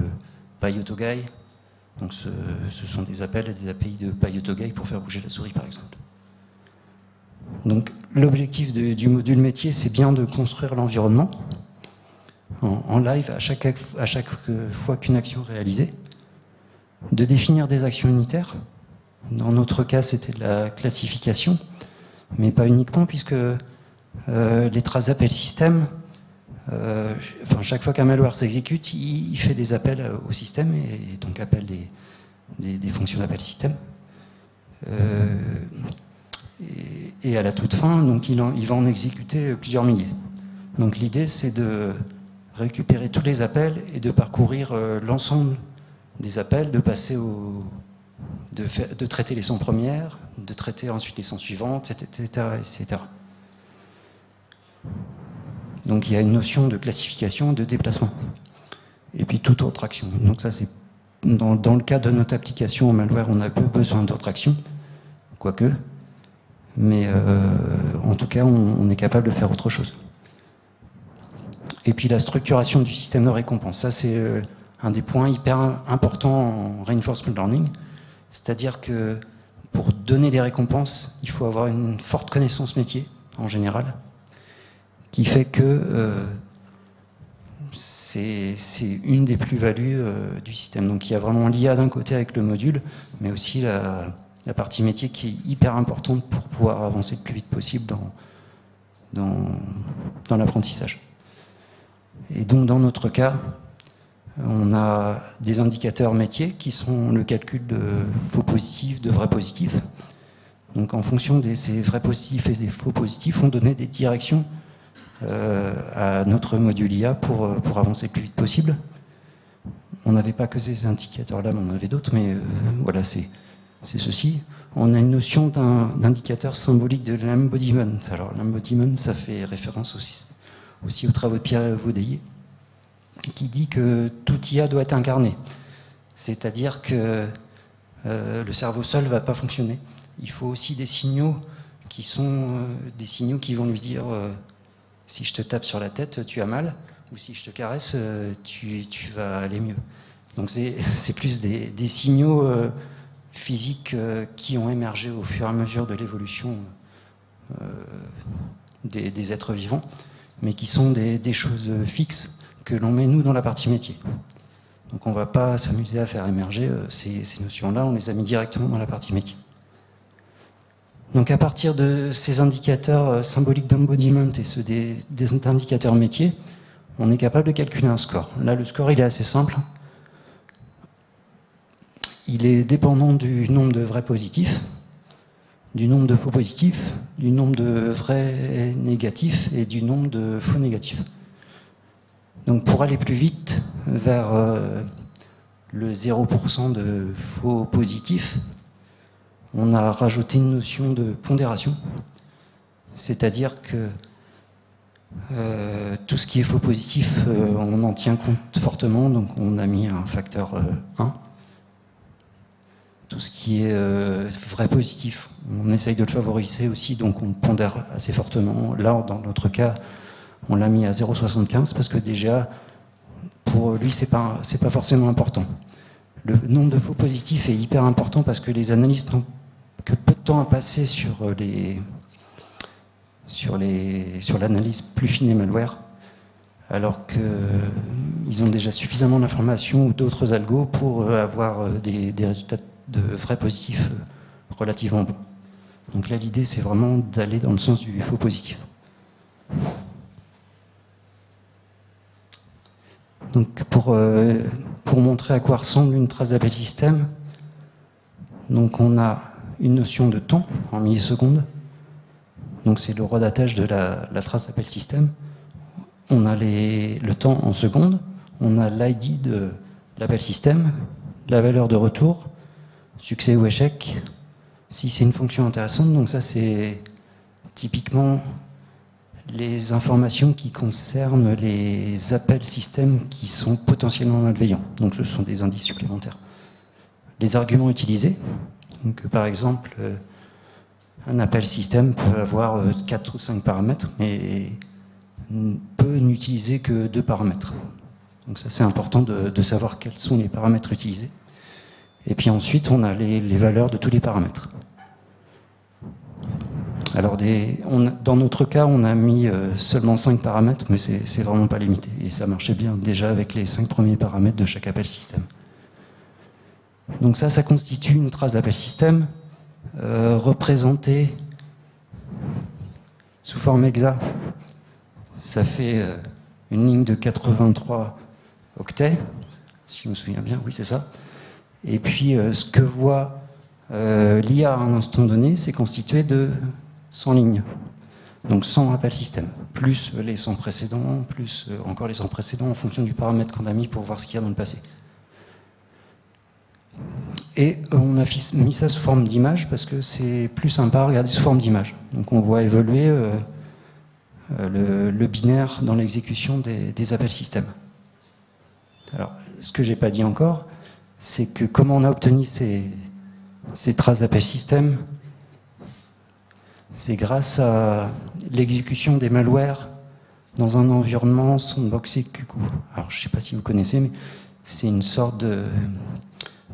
PyAutoGuy. Donc, ce sont des appels à des API de PyAutoGuy pour faire bouger la souris, par exemple. Donc, l'objectif du module métier, c'est bien de construire l'environnement en live à chaque fois qu'une action est réalisée, de définir des actions unitaires. Dans notre cas, c'était de la classification, mais pas uniquement, puisque les traces d'appel système, chaque fois qu'un malware s'exécute, il fait des appels au système et donc appelle des fonctions d'appel système. Et à la toute fin, donc il va en exécuter plusieurs milliers. Donc l'idée, c'est de récupérer tous les appels et de parcourir l'ensemble des appels, de passer de traiter les 100 premières, de traiter ensuite les 100 suivantes, etc., etc. Donc il y a une notion de classification, de déplacement. Et puis toute autre action. Donc ça, c'est dans le cas de notre application au malware, on a peu besoin d'autres actions, quoique. Mais en tout cas, on est capable de faire autre chose. Et puis la structuration du système de récompense. Ça, c'est un des points hyper importants en reinforcement learning. C'est-à-dire que pour donner des récompenses, il faut avoir une forte connaissance métier, en général, qui fait que c'est une des plus-values du système. Donc il y a vraiment l'IA d'un côté avec le module, mais aussi la partie métier qui est hyper importante pour pouvoir avancer le plus vite possible dans l'apprentissage. Et donc dans notre cas, on a des indicateurs métiers qui sont le calcul de faux positifs, de vrais positifs. Donc en fonction de ces vrais positifs et des faux positifs, on donnait des directions à notre module IA pour avancer le plus vite possible. On n'avait pas que ces indicateurs-là, mais on en avait d'autres, mais voilà, c'est ceci. On a une notion d'indicateur symbolique de l'embodiment. Alors l'embodiment, ça fait référence aussi aux travaux de Pierre Vaudeillet. qui dit que tout IA doit être incarné. C'est-à-dire que le cerveau seul ne va pas fonctionner. Il faut aussi des signaux qui sont des signaux qui vont lui dire si je te tape sur la tête, tu as mal, ou si je te caresse, tu vas aller mieux. Donc c'est plus des signaux physiques qui ont émergé au fur et à mesure de l'évolution des êtres vivants, mais qui sont des choses fixes que l'on met nous dans la partie métier. Donc on ne va pas s'amuser à faire émerger ces notions-là, on les a mis directement dans la partie métier. Donc à partir de ces indicateurs symboliques d'embodiment et ceux des indicateurs métiers, on est capable de calculer un score. Là, le score, il est assez simple. Il est dépendant du nombre de vrais positifs, du nombre de faux positifs, du nombre de vrais négatifs et du nombre de faux négatifs. Donc pour aller plus vite vers le 0% de faux positifs, on a rajouté une notion de pondération, c'est-à-dire que tout ce qui est faux positif, on en tient compte fortement, donc on a mis un facteur 1. Tout ce qui est vrai positif, on essaye de le favoriser aussi, donc on pondère assez fortement. Là, dans notre cas, on l'a mis à 0,75 parce que déjà, pour lui, c'est pas forcément important. Le nombre de faux positifs est hyper important parce que les analystes n'ont que peu de temps à passer sur l'analyse plus fine des malwares, alors qu'ils ont déjà suffisamment d'informations ou d'autres algos pour avoir des résultats de vrais positifs relativement bons. Donc là, l'idée, c'est vraiment d'aller dans le sens du faux positif. Donc pour montrer à quoi ressemble une trace d'appel système, donc on a une notion de temps en millisecondes. Donc c'est le redatage de la trace d'appel système. On a le temps en secondes, on a l'ID de l'appel système, la valeur de retour, succès ou échec, si c'est une fonction intéressante. Donc ça c'est typiquement les informations qui concernent les appels système qui sont potentiellement malveillants. Donc ce sont des indices supplémentaires. Les arguments utilisés, donc par exemple un appel système peut avoir 4 ou 5 paramètres, mais peut n'utiliser que 2 paramètres. Donc ça c'est important de savoir quels sont les paramètres utilisés. Et puis ensuite on a les valeurs de tous les paramètres. Alors dans notre cas on a mis seulement 5 paramètres, mais c'est vraiment pas limité. Et ça marchait bien déjà avec les 5 premiers paramètres de chaque appel système. Donc ça constitue une trace d'appel système représentée sous forme hexa. Ça fait une ligne de 83 octets, si je me souviens bien, oui c'est ça. Et puis ce que voit l'IA à un instant donné, c'est constitué de 100 lignes. Donc 100 appels système, plus les 100 précédents, plus encore les 100 précédents en fonction du paramètre qu'on a mis pour voir ce qu'il y a dans le passé. Et on a mis ça sous forme d'image parce que c'est plus sympa à regarder sous forme d'image. Donc on voit évoluer le binaire dans l'exécution des appels système. Alors, ce que j'ai pas dit encore, c'est que comment on a obtenu ces traces d'appels système, c'est grâce à l'exécution des malwares dans un environnement sandboxé QQ. Alors, je ne sais pas si vous connaissez, mais c'est une sorte de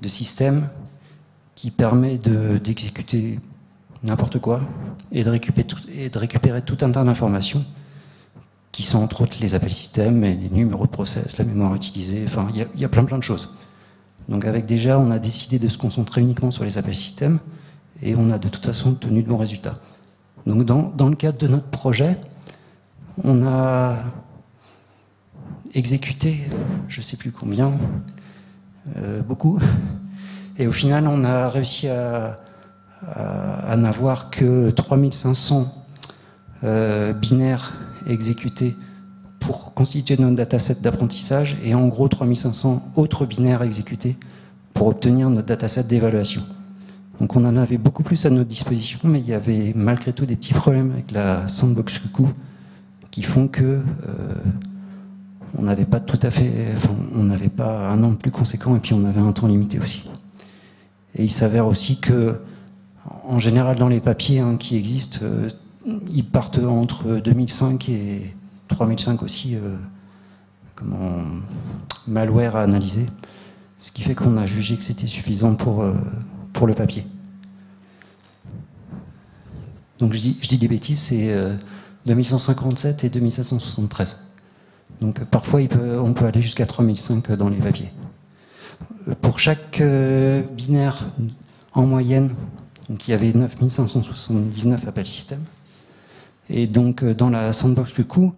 système qui permet d'exécuter n'importe quoi et de récupérer tout un tas d'informations qui sont entre autres les appels système, et les numéros de process, la mémoire utilisée, enfin il y a plein de choses. Donc avec déjà, on a décidé de se concentrer uniquement sur les appels système et on a de toute façon obtenu de bons résultats. Donc dans le cadre de notre projet, on a exécuté, je ne sais plus combien, beaucoup, et au final on a réussi à n'avoir que 3500 binaires exécutés pour constituer notre dataset d'apprentissage et en gros 3500 autres binaires exécutés pour obtenir notre dataset d'évaluation. Donc on en avait beaucoup plus à notre disposition, mais il y avait malgré tout des petits problèmes avec la sandbox QQ qui font que on n'avait pas tout à fait, enfin, on n'avait pas un nombre plus conséquent et puis on avait un temps limité aussi. Et il s'avère aussi que, en général, dans les papiers qui existent, ils partent entre 2005 et 3005 aussi, malware à analyser. Ce qui fait qu'on a jugé que c'était suffisant pour le papier. Donc je dis des bêtises, c'est 2157 et 2773. Donc parfois on peut aller jusqu'à 3005 dans les papiers. Pour chaque binaire en moyenne, donc il y avait 9579 appels système. Et donc dans la sandbox du coup,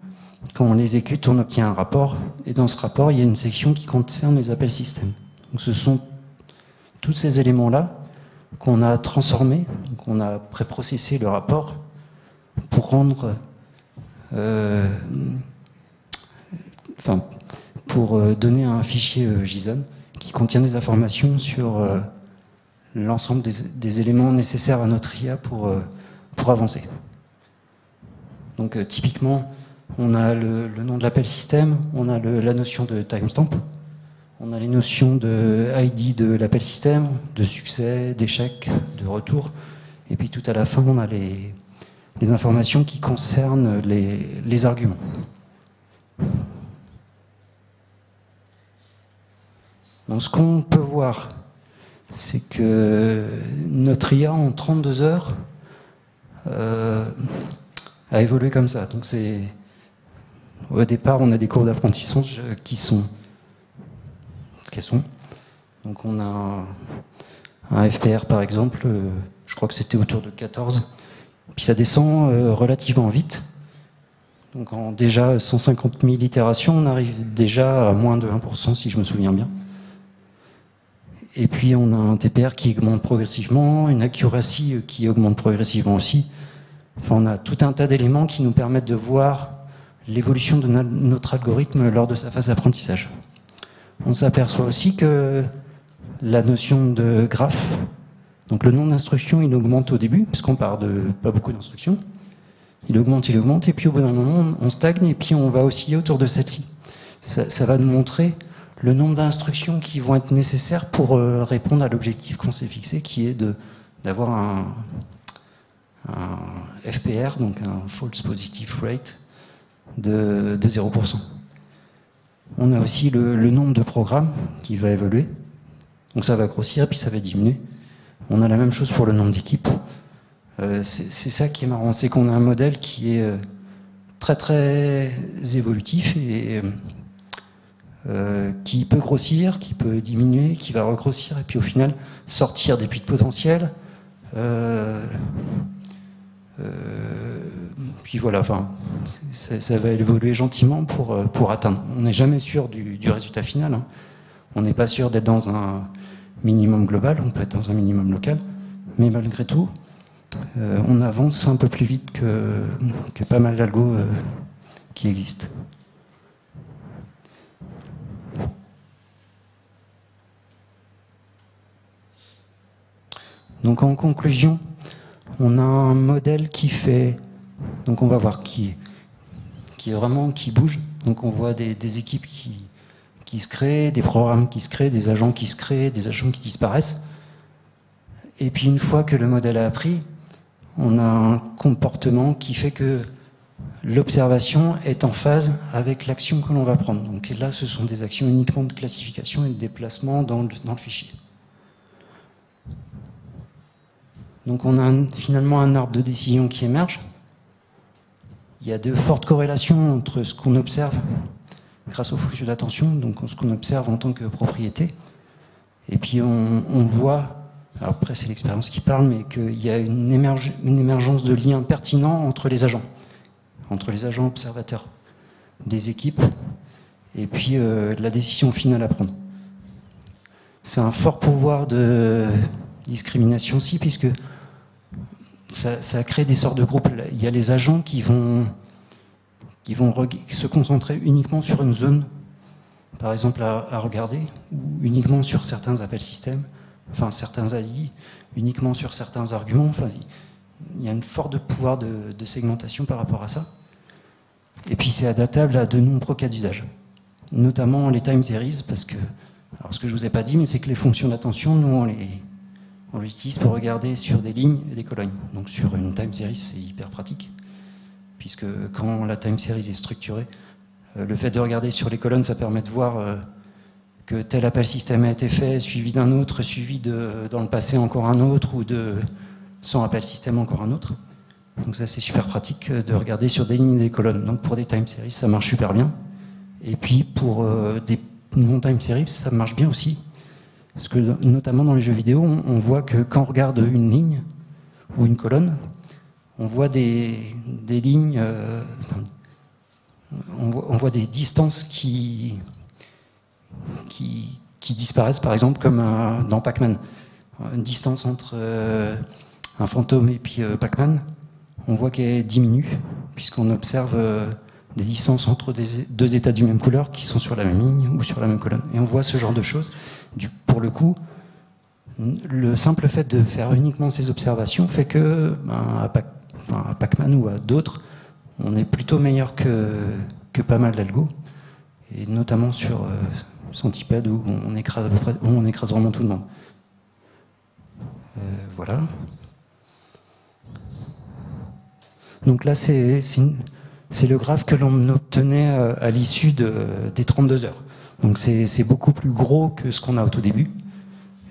quand on les exécute, on obtient un rapport. Et dans ce rapport, il y a une section qui concerne les appels système. Donc ce sont tous ces éléments-là qu'on a transformés, qu'on a préprocessé le rapport pour rendre, pour donner un fichier JSON qui contient des informations sur l'ensemble des éléments nécessaires à notre IA pour avancer. Donc typiquement, on a le nom de l'appel système, on a la notion de timestamp, on a les notions de ID de l'appel système, de succès, d'échec, de retour, et puis tout à la fin, on a les informations qui concernent les arguments. Donc ce qu'on peut voir, c'est que notre IA en 32 heures a évolué comme ça. Donc au départ, on a des courbes d'apprentissage qui sont ce qu'elles sont. Donc on a un FPR par exemple, je crois que c'était autour de 14, puis ça descend relativement vite. Donc en déjà 150 000 itérations, on arrive déjà à moins de 1% si je me souviens bien. Et puis on a un TPR qui augmente progressivement, une accuracy qui augmente progressivement aussi. Enfin, on a tout un tas d'éléments qui nous permettent de voir l'évolution de notre algorithme lors de sa phase d'apprentissage. On s'aperçoit aussi que la notion de graphe, donc le nombre d'instructions, il augmente au début, puisqu'on part de pas beaucoup d'instructions. Il augmente, et puis au bout d'un moment, on stagne, et puis on va osciller autour de celle-ci. Ça va nous montrer le nombre d'instructions qui vont être nécessaires pour répondre à l'objectif qu'on s'est fixé, qui est d'avoir un FPR, donc un False Positive Rate, de 0%. On a aussi le nombre de programmes qui va évoluer. Donc ça va grossir, puis ça va diminuer. On a la même chose pour le nombre d'équipes. C'est ça qui est marrant, c'est qu'on a un modèle qui est très très évolutif et qui peut grossir, qui peut diminuer, qui va regrossir, et puis au final sortir des puits de potentiel. Puis voilà, enfin, ça va évoluer gentiment pour atteindre. On n'est jamais sûr du résultat final. Hein. On n'est pas sûr d'être dans un minimum global, on peut être dans un minimum local, mais malgré tout, on avance un peu plus vite que pas mal d'algos qui existent. Donc en conclusion, on a un modèle qui fait, donc on va voir qui bouge. Donc on voit des équipes qui se créent, des programmes qui se créent, des agents qui se créent, des agents qui disparaissent. Et puis une fois que le modèle a appris, on a un comportement qui fait que l'observation est en phase avec l'action que l'on va prendre. Donc là, ce sont des actions uniquement de classification et de déplacement dans le fichier. Donc on a finalement un arbre de décision qui émerge. Il y a de fortes corrélations entre ce qu'on observe grâce aux fonctions d'attention, donc ce qu'on observe en tant que propriété. Et puis on voit, alors après c'est l'expérience qui parle, mais qu'il y a une émergence de liens pertinents entre les agents observateurs, des équipes, et puis la décision finale à prendre. C'est un fort pouvoir de discrimination aussi, puisque ça crée des sortes de groupes. Il y a les agents qui vont se concentrer uniquement sur une zone, par exemple, à regarder, ou uniquement sur certains appels système, enfin certains ID, uniquement sur certains arguments. Enfin, il y a une forte pouvoir de segmentation par rapport à ça. Et puis c'est adaptable à de nombreux cas d'usage. notamment les time series, parce que, alors ce que je vous ai pas dit, mais c'est que les fonctions d'attention, nous on les utilise pour regarder sur des lignes et des colonnes. Donc sur une time series, c'est hyper pratique, puisque quand la time series est structurée, le fait de regarder sur les colonnes, ça permet de voir que tel appel système a été fait, suivi d'un autre, suivi dans le passé encore un autre, ou sans appel système encore un autre. Donc ça c'est super pratique de regarder sur des lignes et des colonnes. Donc pour des time series, ça marche super bien. Et puis pour des non-time series, ça marche bien aussi. Parce que notamment dans les jeux vidéo, on voit que quand on regarde une ligne ou une colonne, on voit des lignes, on voit des distances qui disparaissent, par exemple, comme dans Pac-Man. Une distance entre un fantôme et puis Pac-Man, on voit qu'elle diminue, puisqu'on observe des distances entre deux états du même couleur qui sont sur la même ligne ou sur la même colonne. Et on voit ce genre de choses. Pour le coup, le simple fait de faire uniquement ces observations fait que, à Pac-Man ou à d'autres, on est plutôt meilleur que pas mal d'algo, et notamment sur Centipede où on écrase vraiment tout le monde. Voilà. Donc là, c'est le graphe que l'on obtenait à l'issue des 32 heures. Donc c'est beaucoup plus gros que ce qu'on a au tout début.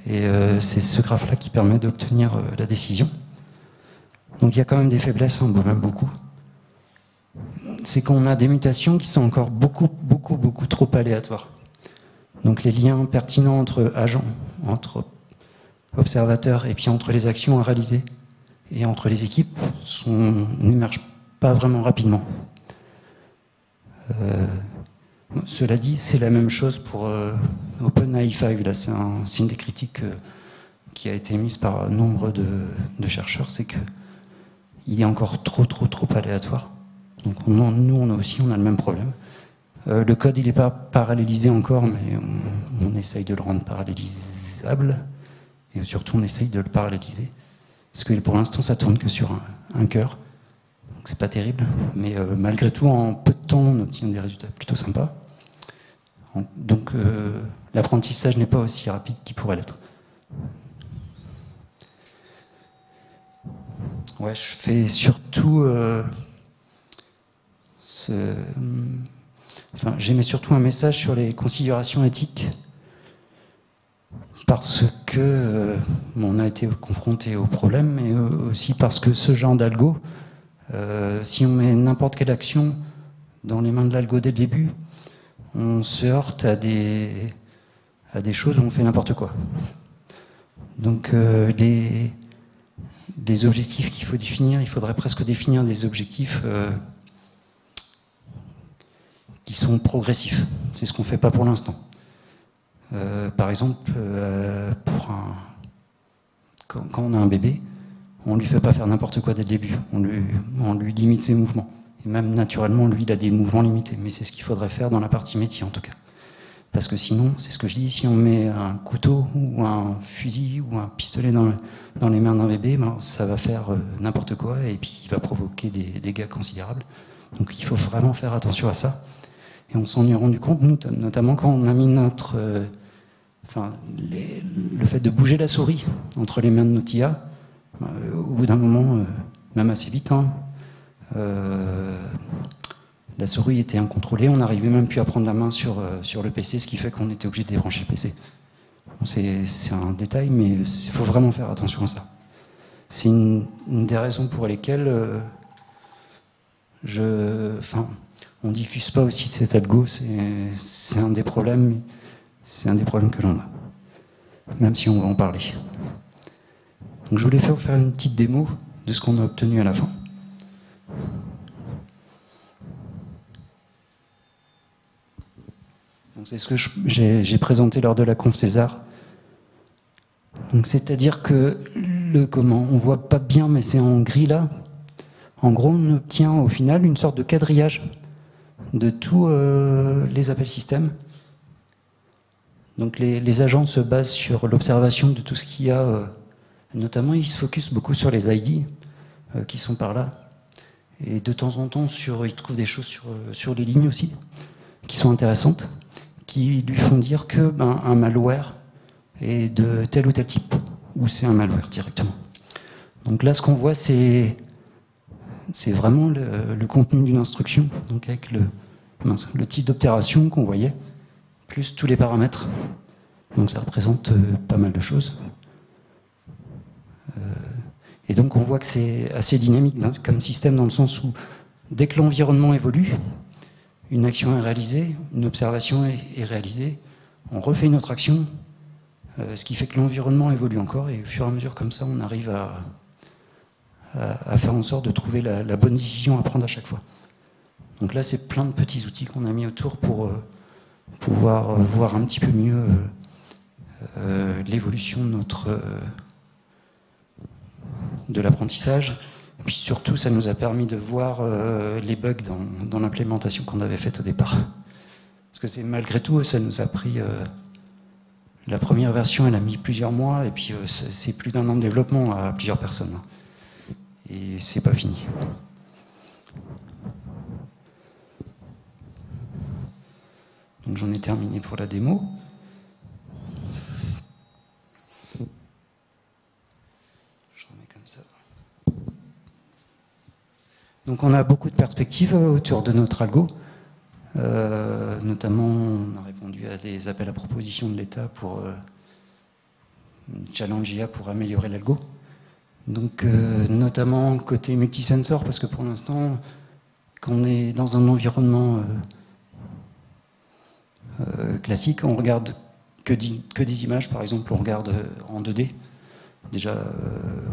Et c'est ce graphe-là qui permet d'obtenir la décision. Donc il y a quand même des faiblesses, même beaucoup. C'est qu'on a des mutations qui sont encore beaucoup trop aléatoires. Donc les liens pertinents entre agents, entre observateurs et puis entre les actions à réaliser et entre les équipes n'émergent pas vraiment rapidement. Cela dit, c'est la même chose pour OpenAI5. Là, c'est une des critiques qui a été émise par nombre de chercheurs, c'est qu'il est encore trop aléatoire. Donc nous, on a le même problème. Le code, il n'est pas parallélisé encore, mais on essaye de le rendre parallélisable. Et surtout, on essaye de le paralléliser. Parce que pour l'instant, ça tourne que sur un cœur. Donc c'est pas terrible. Mais malgré tout, en peu de temps, on obtient des résultats plutôt sympas. Donc l'apprentissage n'est pas aussi rapide qu'il pourrait l'être. Ouais, je fais surtout... j'émets surtout un message sur les considérations éthiques, parce que on a été confronté au problème, mais aussi parce que ce genre d'algo, si on met n'importe quelle action dans les mains de l'algo dès le début, on se heurte à des choses où on fait n'importe quoi. Donc les objectifs qu'il faut définir, il faudrait presque définir des objectifs qui sont progressifs. C'est ce qu'on ne fait pas pour l'instant. Par exemple, quand on a un bébé, on ne lui fait pas faire n'importe quoi dès le début. On lui limite ses mouvements. Et même naturellement, lui, il a des mouvements limités. Mais c'est ce qu'il faudrait faire dans la partie métier, en tout cas. Parce que sinon, c'est ce que je dis, si on met un couteau ou un fusil ou un pistolet dans les mains d'un bébé, ça va faire n'importe quoi et puis il va provoquer des dégâts considérables. Donc il faut vraiment faire attention à ça. Et on s'en est rendu compte, notamment quand on a mis le fait de bouger la souris entre les mains de notre IA, au bout d'un moment, même assez vite, la souris était incontrôlée, on n'arrivait même plus à prendre la main sur le PC, ce qui fait qu'on était obligé de débrancher le PC. Bon, c'est un détail, mais il faut vraiment faire attention à ça. C'est une des raisons pour lesquelles on diffuse pas aussi cet algo, c'est un des problèmes que l'on a, même si on va en parler. Donc je voulais vous faire une petite démo de ce qu'on a obtenu à la fin. C'est ce que j'ai présenté lors de la conf César. C'est-à-dire que on voit pas bien, mais c'est en gris là. En gros, on obtient au final une sorte de quadrillage de tous les appels système. Donc les agents se basent sur l'observation de tout ce qu'il y a. Notamment, ils se focusent beaucoup sur les ID qui sont par là. Et de temps en temps, ils trouvent des choses sur les lignes aussi, qui sont intéressantes. qui lui font dire que un malware est de tel ou tel type, ou c'est un malware directement. Donc là, ce qu'on voit, c'est vraiment le contenu d'une instruction, donc avec le type d'opération qu'on voyait, plus tous les paramètres. Donc ça représente pas mal de choses. Et donc on voit que c'est assez dynamique comme système, dans le sens où dès que l'environnement évolue, une action est réalisée, une observation est réalisée, on refait une autre action, ce qui fait que l'environnement évolue encore, et au fur et à mesure comme ça, on arrive à faire en sorte de trouver la bonne décision à prendre à chaque fois. Donc là, c'est plein de petits outils qu'on a mis autour pour pouvoir voir un petit peu mieux l'évolution de l'apprentissage. Et puis surtout, ça nous a permis de voir les bugs dans l'implémentation qu'on avait faite au départ. Parce que c'est malgré tout, ça nous a pris... la première version, elle a mis plusieurs mois, et puis c'est plus d'un an de développement à plusieurs personnes. Et c'est pas fini. Donc j'en ai terminé pour la démo. Je remets comme ça. Donc on a beaucoup de perspectives autour de notre algo. Notamment, on a répondu à des appels à propositions de l'État pour challenge IA pour améliorer l'algo. Donc, notamment côté multisensor, parce que pour l'instant, quand on est dans un environnement classique, on regarde que des images, par exemple, on regarde en 2D. Déjà,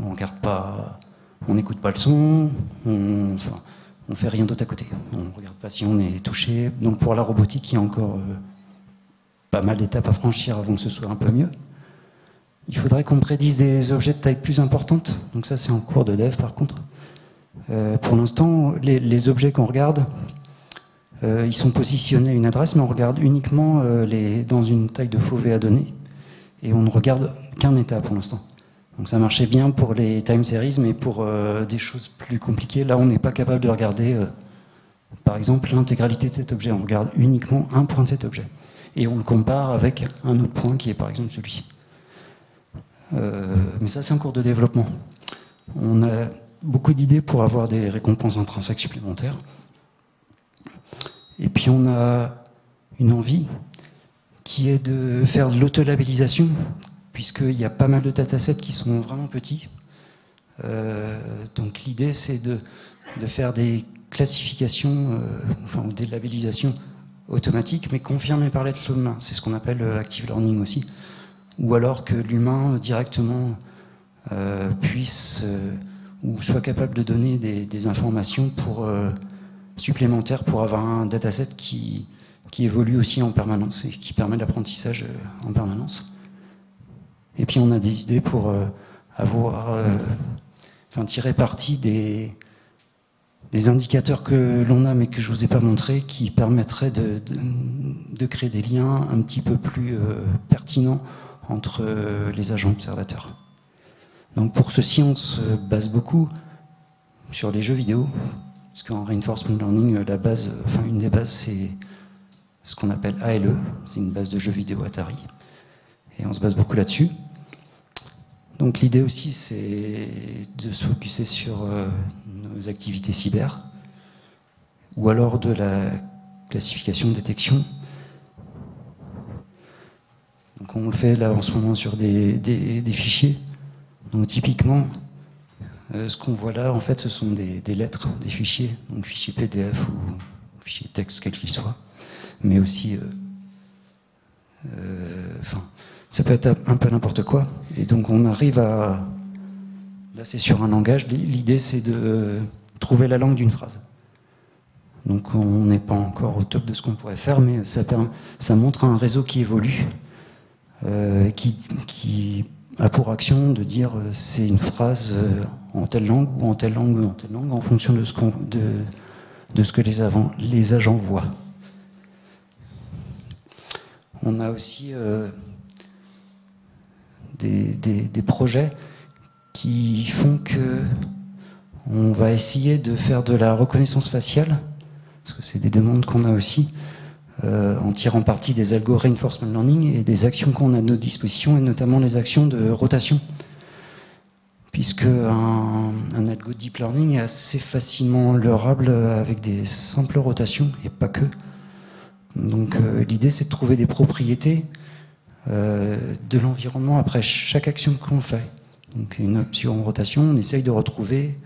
on regarde pas, on n'écoute pas le son, on fait rien d'autre à côté. On ne regarde pas si on est touché. Donc pour la robotique, il y a encore pas mal d'étapes à franchir avant que ce soit un peu mieux. Il faudrait qu'on prédise des objets de taille plus importante. Donc ça, c'est en cours de dev, par contre. Pour l'instant, les objets qu'on regarde, ils sont positionnés à une adresse, mais on regarde uniquement dans une taille de faux V à données. Et on ne regarde qu'un état pour l'instant. Donc ça marchait bien pour les time series, mais pour des choses plus compliquées, là, on n'est pas capable de regarder, par exemple, l'intégralité de cet objet. On regarde uniquement un point de cet objet. Et on le compare avec un autre point qui est, par exemple, celui-ci. Mais ça, c'est en cours de développement. On a beaucoup d'idées pour avoir des récompenses intrinsèques supplémentaires. Et puis, on a une envie qui est de faire de l'autolabellisation, puisqu'il y a pas mal de datasets qui sont vraiment petits. Donc l'idée, c'est de faire des classifications, ou des labellisations automatiques, mais confirmées par l'être humain. C'est ce qu'on appelle active learning aussi. Ou alors que l'humain directement puisse ou soit capable de donner des informations supplémentaires pour avoir un dataset qui évolue aussi en permanence et qui permet l'apprentissage en permanence. Et puis on a des idées pour tirer parti des indicateurs que l'on a mais que je ne vous ai pas montrés, qui permettraient de créer des liens un petit peu plus pertinents entre les agents observateurs. Donc pour ceci, on se base beaucoup sur les jeux vidéo, parce qu'en reinforcement learning, une des bases, c'est ce qu'on appelle ALE, c'est une base de jeux vidéo Atari, et on se base beaucoup là-dessus. Donc l'idée aussi, c'est de se focuser sur nos activités cyber, ou alors de la classification, détection. Donc on le fait là en ce moment sur des fichiers. Donc typiquement, ce qu'on voit là, en fait, ce sont des lettres, des fichiers, donc fichiers PDF ou fichiers texte, quel qu'il soit, mais aussi, ça peut être un peu n'importe quoi. Et donc on arrive à, là c'est sur un langage, l'idée c'est de trouver la langue d'une phrase. Donc on n'est pas encore au top de ce qu'on pourrait faire, mais ça montre un réseau qui évolue, qui a pour action de dire c'est une phrase en telle langue ou en telle langue ou en telle langue, en fonction de ce que les agents voient. On a aussi des projets qui font que on va essayer de faire de la reconnaissance faciale, parce que c'est des demandes qu'on a aussi, en tirant parti des algos reinforcement learning et des actions qu'on a à notre disposition, et notamment les actions de rotation. Puisque un algo de deep learning est assez facilement leurrable avec des simples rotations, et pas que. Donc l'idée, c'est de trouver des propriétés de l'environnement après chaque action que l'on fait. Donc une option en rotation, on essaye de retrouver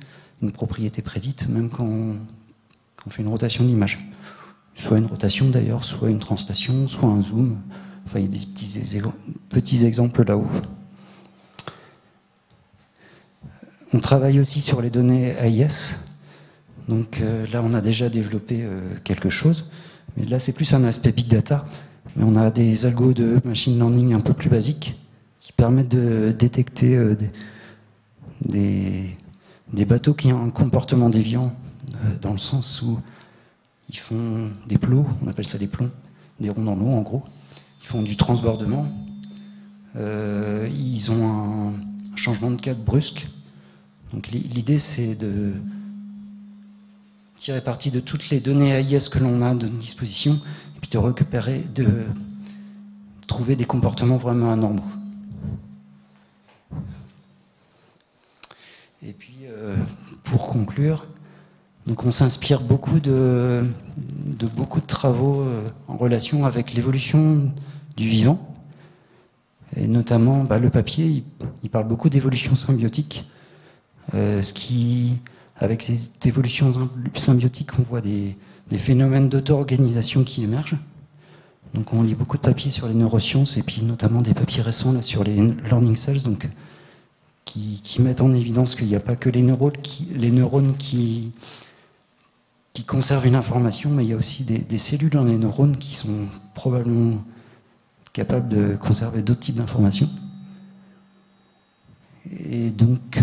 une propriété prédite, même quand on fait une rotation d'image. Soit une rotation d'ailleurs, soit une translation, soit un zoom. Enfin, il y a des petits exemples là-haut. On travaille aussi sur les données AIS. Donc là, on a déjà développé quelque chose. Mais là, c'est plus un aspect big data. Mais on a des algos de machine learning un peu plus basiques qui permettent de détecter des bateaux qui ont un comportement déviant, dans le sens où ils font des plots, on appelle ça des plombs, des ronds dans l'eau en gros. Ils font du transbordement. Ils ont un changement de cadre brusque. Donc l'idée, c'est de tirer parti de toutes les données AIS que l'on a de disposition, et puis de récupérer, de trouver des comportements vraiment anormaux. Et puis, pour conclure, donc on s'inspire beaucoup de beaucoup de travaux en relation avec l'évolution du vivant, et notamment le papier, il parle beaucoup d'évolution symbiotique. Avec cette évolution symbiotique, on voit des phénomènes d'auto-organisation qui émergent. Donc on lit beaucoup de papiers sur les neurosciences, et puis notamment des papiers récents là, sur les learning cells, donc, qui mettent en évidence qu'il n'y a pas que les neurones qui conservent une information, mais il y a aussi des cellules dans les neurones qui sont probablement capables de conserver d'autres types d'informations. Et donc,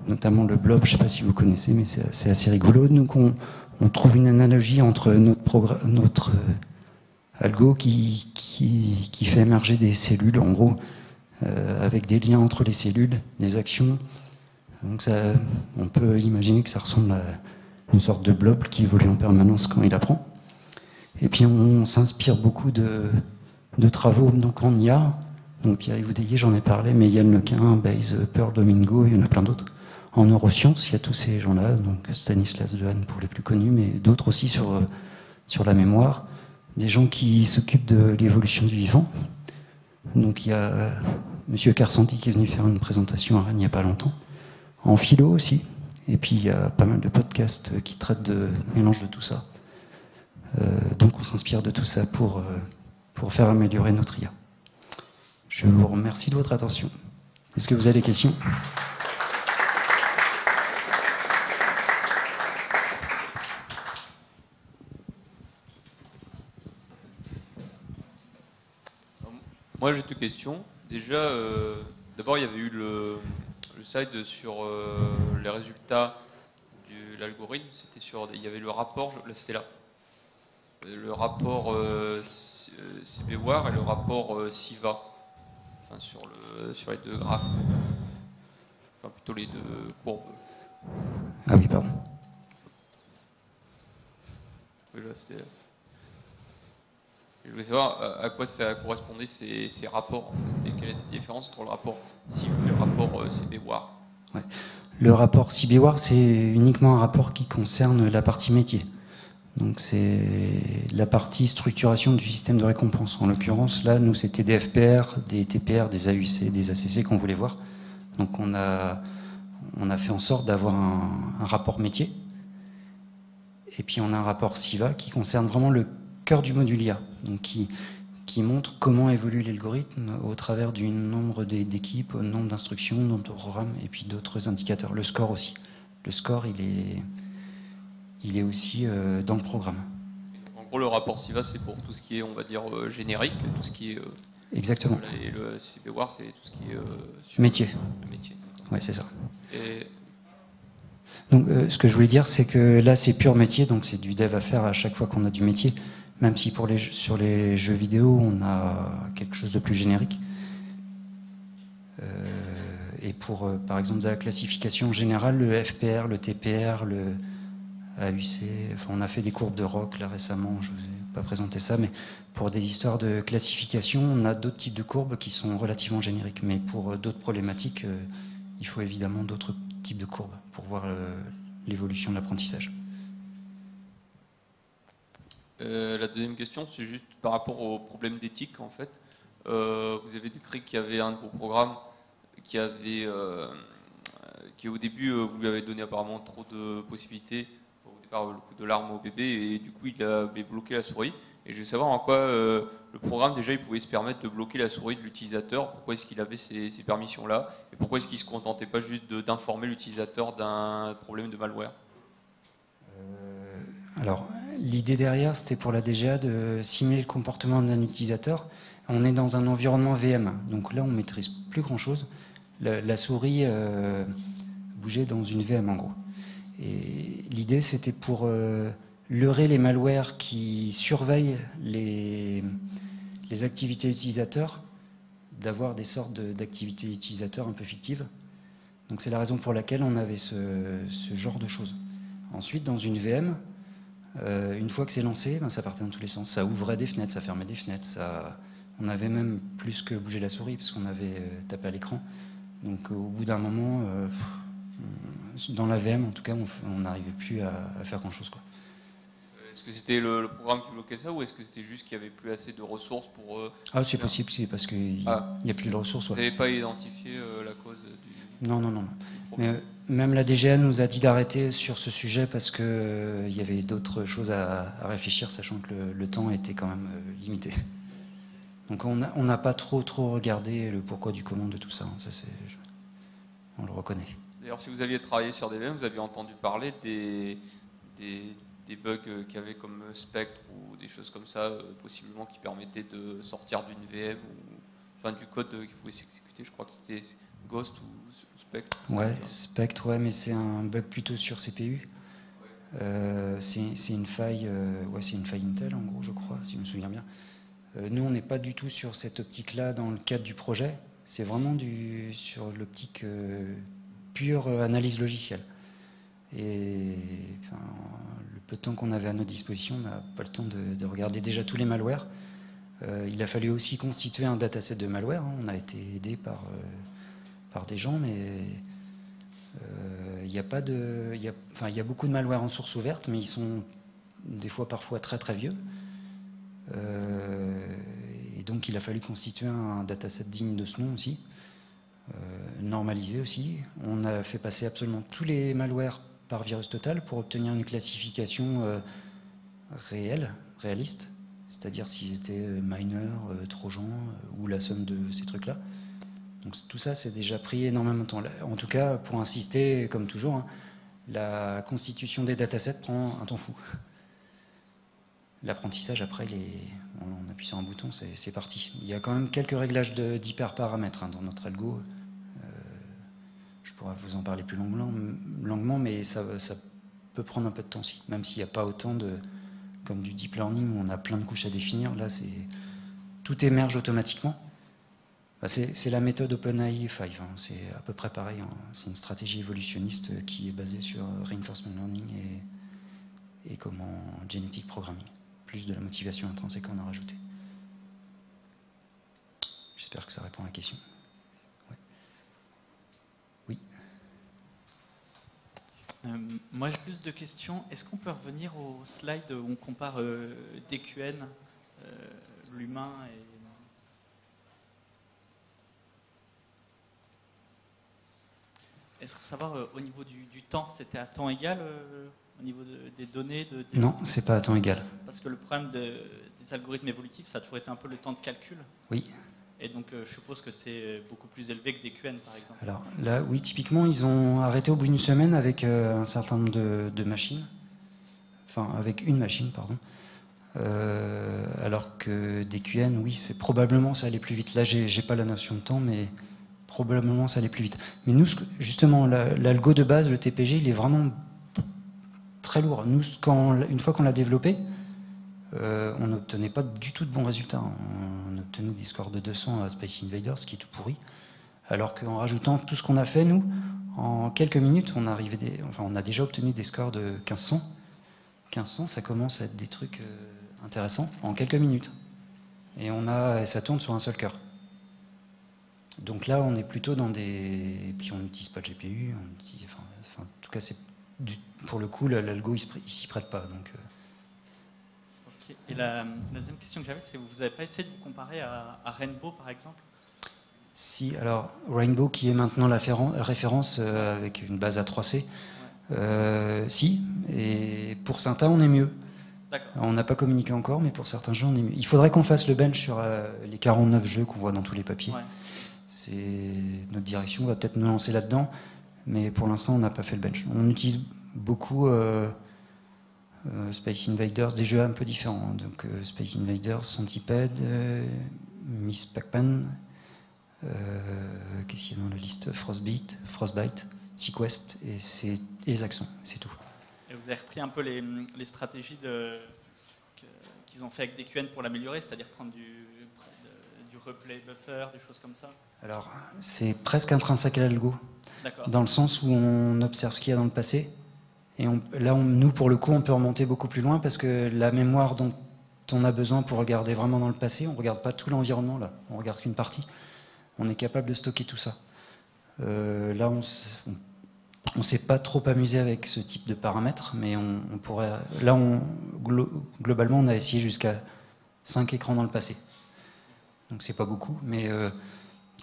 notamment le blob, je ne sais pas si vous connaissez, mais c'est assez rigolo. Donc on trouve une analogie entre notre algo qui fait émerger des cellules, en gros, avec des liens entre les cellules, des actions. Donc on peut imaginer que ça ressemble à une sorte de blob qui évolue en permanence quand il apprend. Et puis on s'inspire beaucoup de travaux donc en IA. Donc Pierre-Yves Oudélier, j'en ai parlé, mais Yann Lequin, Bayes, Pearl, Domingo, il y en a plein d'autres. En neurosciences, il y a tous ces gens-là, donc Stanislas Dehaene pour les plus connus, mais d'autres aussi sur la mémoire. Des gens qui s'occupent de l'évolution du vivant. Donc il y a Monsieur Karsanti qui est venu faire une présentation à Rennes il n'y a pas longtemps. En philo aussi. Et puis il y a pas mal de podcasts qui traitent de mélange de tout ça. Donc on s'inspire de tout ça pour faire améliorer notre IA. Je vous remercie de votre attention. Est-ce que vous avez des questions ? Moi j'ai deux questions. Déjà, d'abord il y avait eu le slide sur les résultats de l'algorithme. Il y avait le rapport, là c'était là. Le rapport CBWAR et le rapport SIVA. Enfin, sur les deux graphes. Enfin plutôt les deux courbes. Ah oui, pardon. Oui, là, c'était... Je voulais savoir à quoi ça correspondait ces rapports, en fait, et quelle était la différence entre le rapport CIV et le rapport CBWAR. Ouais. Le rapport CBWAR, c'est uniquement un rapport qui concerne la partie métier. Donc c'est la partie structuration du système de récompense. En l'occurrence, là, nous, c'était des FPR, des TPR, des AUC, des ACC qu'on voulait voir. Donc on a fait en sorte d'avoir un rapport métier. Et puis on a un rapport SIVA qui concerne vraiment le cœur du module IA, donc qui montre comment évolue l'algorithme au travers du nombre d'équipes, au nombre d'instructions, nombre de programmes, et puis d'autres indicateurs. Le score aussi. Le score, il est aussi dans le programme. En gros, le rapport SIVA, c'est pour tout ce qui est, on va dire, générique, tout ce qui est... Exactement. Et le CBWAR, c'est tout ce qui est... métier. Le métier. Oui, c'est ça. Et... Donc, ce que je voulais dire, c'est que là, c'est pur métier, donc c'est du dev à faire à chaque fois qu'on a du métier, même si sur les jeux vidéo, on a quelque chose de plus générique. Et pour, par exemple, de la classification générale, le FPR, le TPR, le AUC, enfin, on a fait des courbes de ROC là récemment, je vous ai pas présenter ça, mais pour des histoires de classification, on a d'autres types de courbes qui sont relativement génériques. Mais pour d'autres problématiques, il faut évidemment d'autres types de courbes pour voir l'évolution de l'apprentissage. La deuxième question, c'est juste par rapport au problème d'éthique, en fait. Vous avez décrit qu'il y avait un de vos programmes qui au début, vous lui avez donné apparemment trop de possibilités, au départ le coup de l'arme au bébé, et du coup il avait bloqué la souris. Et je veux savoir en quoi le programme, déjà, il pouvait se permettre de bloquer la souris de l'utilisateur. Pourquoi est-ce qu'il avait ces permissions-là? Et pourquoi est-ce qu'il ne se contentait pas juste d'informer l'utilisateur d'un problème de malware? Alors, l'idée derrière, c'était pour la DGA de simuler le comportement d'un utilisateur. On est dans un environnement VM, donc là, on ne maîtrise plus grand-chose. La souris bougeait dans une VM, en gros. Et l'idée, c'était pour leurrer les malwares qui surveillent les activités utilisateurs, d'avoir des sortes d'activités utilisateurs un peu fictives. Donc c'est la raison pour laquelle on avait ce genre de choses. Ensuite, dans une VM, une fois que c'est lancé, ben, ça partait dans tous les sens. Ça ouvrait des fenêtres, ça fermait des fenêtres. On avait même plus que bouger la souris, parce qu'on avait tapé à l'écran. Donc au bout d'un moment, dans la VM, en tout cas, on n'arrivait plus à faire grand-chose, quoi. Est-ce que c'était le programme qui bloquait ça, ou est-ce que c'était juste qu'il n'y avait plus assez de ressources pour... Ah, c'est possible, c'est parce qu'il n'y a plus de ressources. Vous Ouais. n'avez pas identifié la cause du... Non. Mais même la DGA nous a dit d'arrêter sur ce sujet parce qu'il y avait d'autres choses à réfléchir, sachant que le temps était quand même limité. Donc on n'a pas trop regardé le pourquoi du comment de tout ça. Ça on le reconnaît. D'ailleurs, si vous aviez travaillé sur des VM, vous aviez entendu parler des bugs qu'il y avait comme Spectre ou des choses comme ça, possiblement qui permettaient de sortir d'une VM, enfin du code qui pouvait s'exécuter. Je crois que c'était Ghost ou Spectre. Ouais, Spectre, ouais, mais c'est un bug plutôt sur CPU. Ouais. C'est une faille, c'est une faille Intel en gros, je crois, si je me souviens bien. Nous, on n'est pas du tout sur cette optique-là dans le cadre du projet. C'est vraiment sur l'optique pure analyse logicielle. Et enfin, le peu de temps qu'on avait à notre disposition, on n'a pas le temps de regarder déjà tous les malwares. Il a fallu aussi constituer un dataset de malware. On a été aidé par des gens, mais il y a beaucoup de malware en source ouverte, mais ils sont des fois parfois très très vieux. Et donc il a fallu constituer un dataset digne de ce nom aussi, normalisé aussi. On a fait passer absolument tous les malwares par VirusTotal pour obtenir une classification réaliste, c'est-à-dire s'ils étaient mineurs, trojans ou la somme de ces trucs-là. Donc tout ça, c'est déjà pris énormément de temps. En tout cas, pour insister, comme toujours, hein, la constitution des datasets prend un temps fou. L'apprentissage, après, on appuie sur un bouton, c'est parti. Il y a quand même quelques réglages d'hyperparamètres dans notre algo. Je pourrais vous en parler plus longuement, mais ça peut prendre un peu de temps aussi, même s'il n'y a pas autant comme du deep learning où on a plein de couches à définir. Là, tout émerge automatiquement. C'est la méthode OpenAI 5, hein, c'est à peu près pareil. Hein. C'est une stratégie évolutionniste qui est basée sur reinforcement learning et genetic programming, plus de la motivation intrinsèque qu'on a rajouté. J'espère que ça répond à la question. Ouais. Oui. Moi, j'ai plus de questions. Est-ce qu'on peut revenir au slide où on compare DQN, l'humain et... Est-ce que savoir, au niveau du temps, c'était à temps égal au niveau des données Non, c'est pas à temps égal. Parce que le problème des algorithmes évolutifs, ça a toujours été un peu le temps de calcul. Oui. Et donc, je suppose que c'est beaucoup plus élevé que DQN, par exemple. Alors là, oui, typiquement, ils ont arrêté au bout d'une semaine avec un certain nombre de machines. Enfin, avec une machine, pardon. Alors que DQN, oui, c'est probablement ça allait plus vite. Là, j'ai pas la notion de temps, mais probablement ça allait plus vite. Mais nous, justement, l'algo de base, le TPG, il est vraiment très lourd. Nous, une fois qu'on l'a développé, on n'obtenait pas du tout de bons résultats. On obtenait des scores de 200 à Space Invaders, ce qui est tout pourri. Alors qu'en rajoutant tout ce qu'on a fait, nous, en quelques minutes, on a déjà obtenu des scores de 1500. 1500, ça commence à être des trucs intéressant en quelques minutes. Et ça tourne sur un seul cœur. Donc là, on est plutôt dans des... Et puis on n'utilise pas de GPU, en tout cas, pour le coup, l'algo, il s'y prête pas. Donc, Ok. Et la deuxième question que j'avais, c'est vous n'avez pas essayé de vous comparer à Rainbow, par exemple? Si, alors Rainbow, qui est maintenant la référence avec une base A3C, si, et pour certains, on est mieux. On n'a pas communiqué encore, mais pour certains jeux, on est mieux. Il faudrait qu'on fasse le bench sur les 49 jeux qu'on voit dans tous les papiers. Ouais. Notre direction va peut-être nous lancer là-dedans, mais pour l'instant, on n'a pas fait le bench. On utilise beaucoup Space Invaders, des jeux un peu différents. Hein. Donc Space Invaders, Centipede, Miss Pac-Man, qu'est-ce qu'il y a dans la liste? Frostbite, Sequest et Zaxxon, c'est tout. Et vous avez repris un peu les stratégies qu'ils ont fait avec DQN pour l'améliorer, c'est-à-dire prendre du replay buffer, des choses comme ça? Alors, c'est presque intrinsèque à l'algo, dans le sens où on observe ce qu'il y a dans le passé, et nous, pour le coup, on peut remonter beaucoup plus loin, parce que la mémoire dont on a besoin pour regarder vraiment dans le passé, on ne regarde pas tout l'environnement, là, on ne regarde qu'une partie. On est capable de stocker tout ça. Là, on ne s'est pas trop amusé avec ce type de paramètres, mais on pourrait... Là, globalement, on a essayé jusqu'à 5 écrans dans le passé. Donc c'est pas beaucoup, mais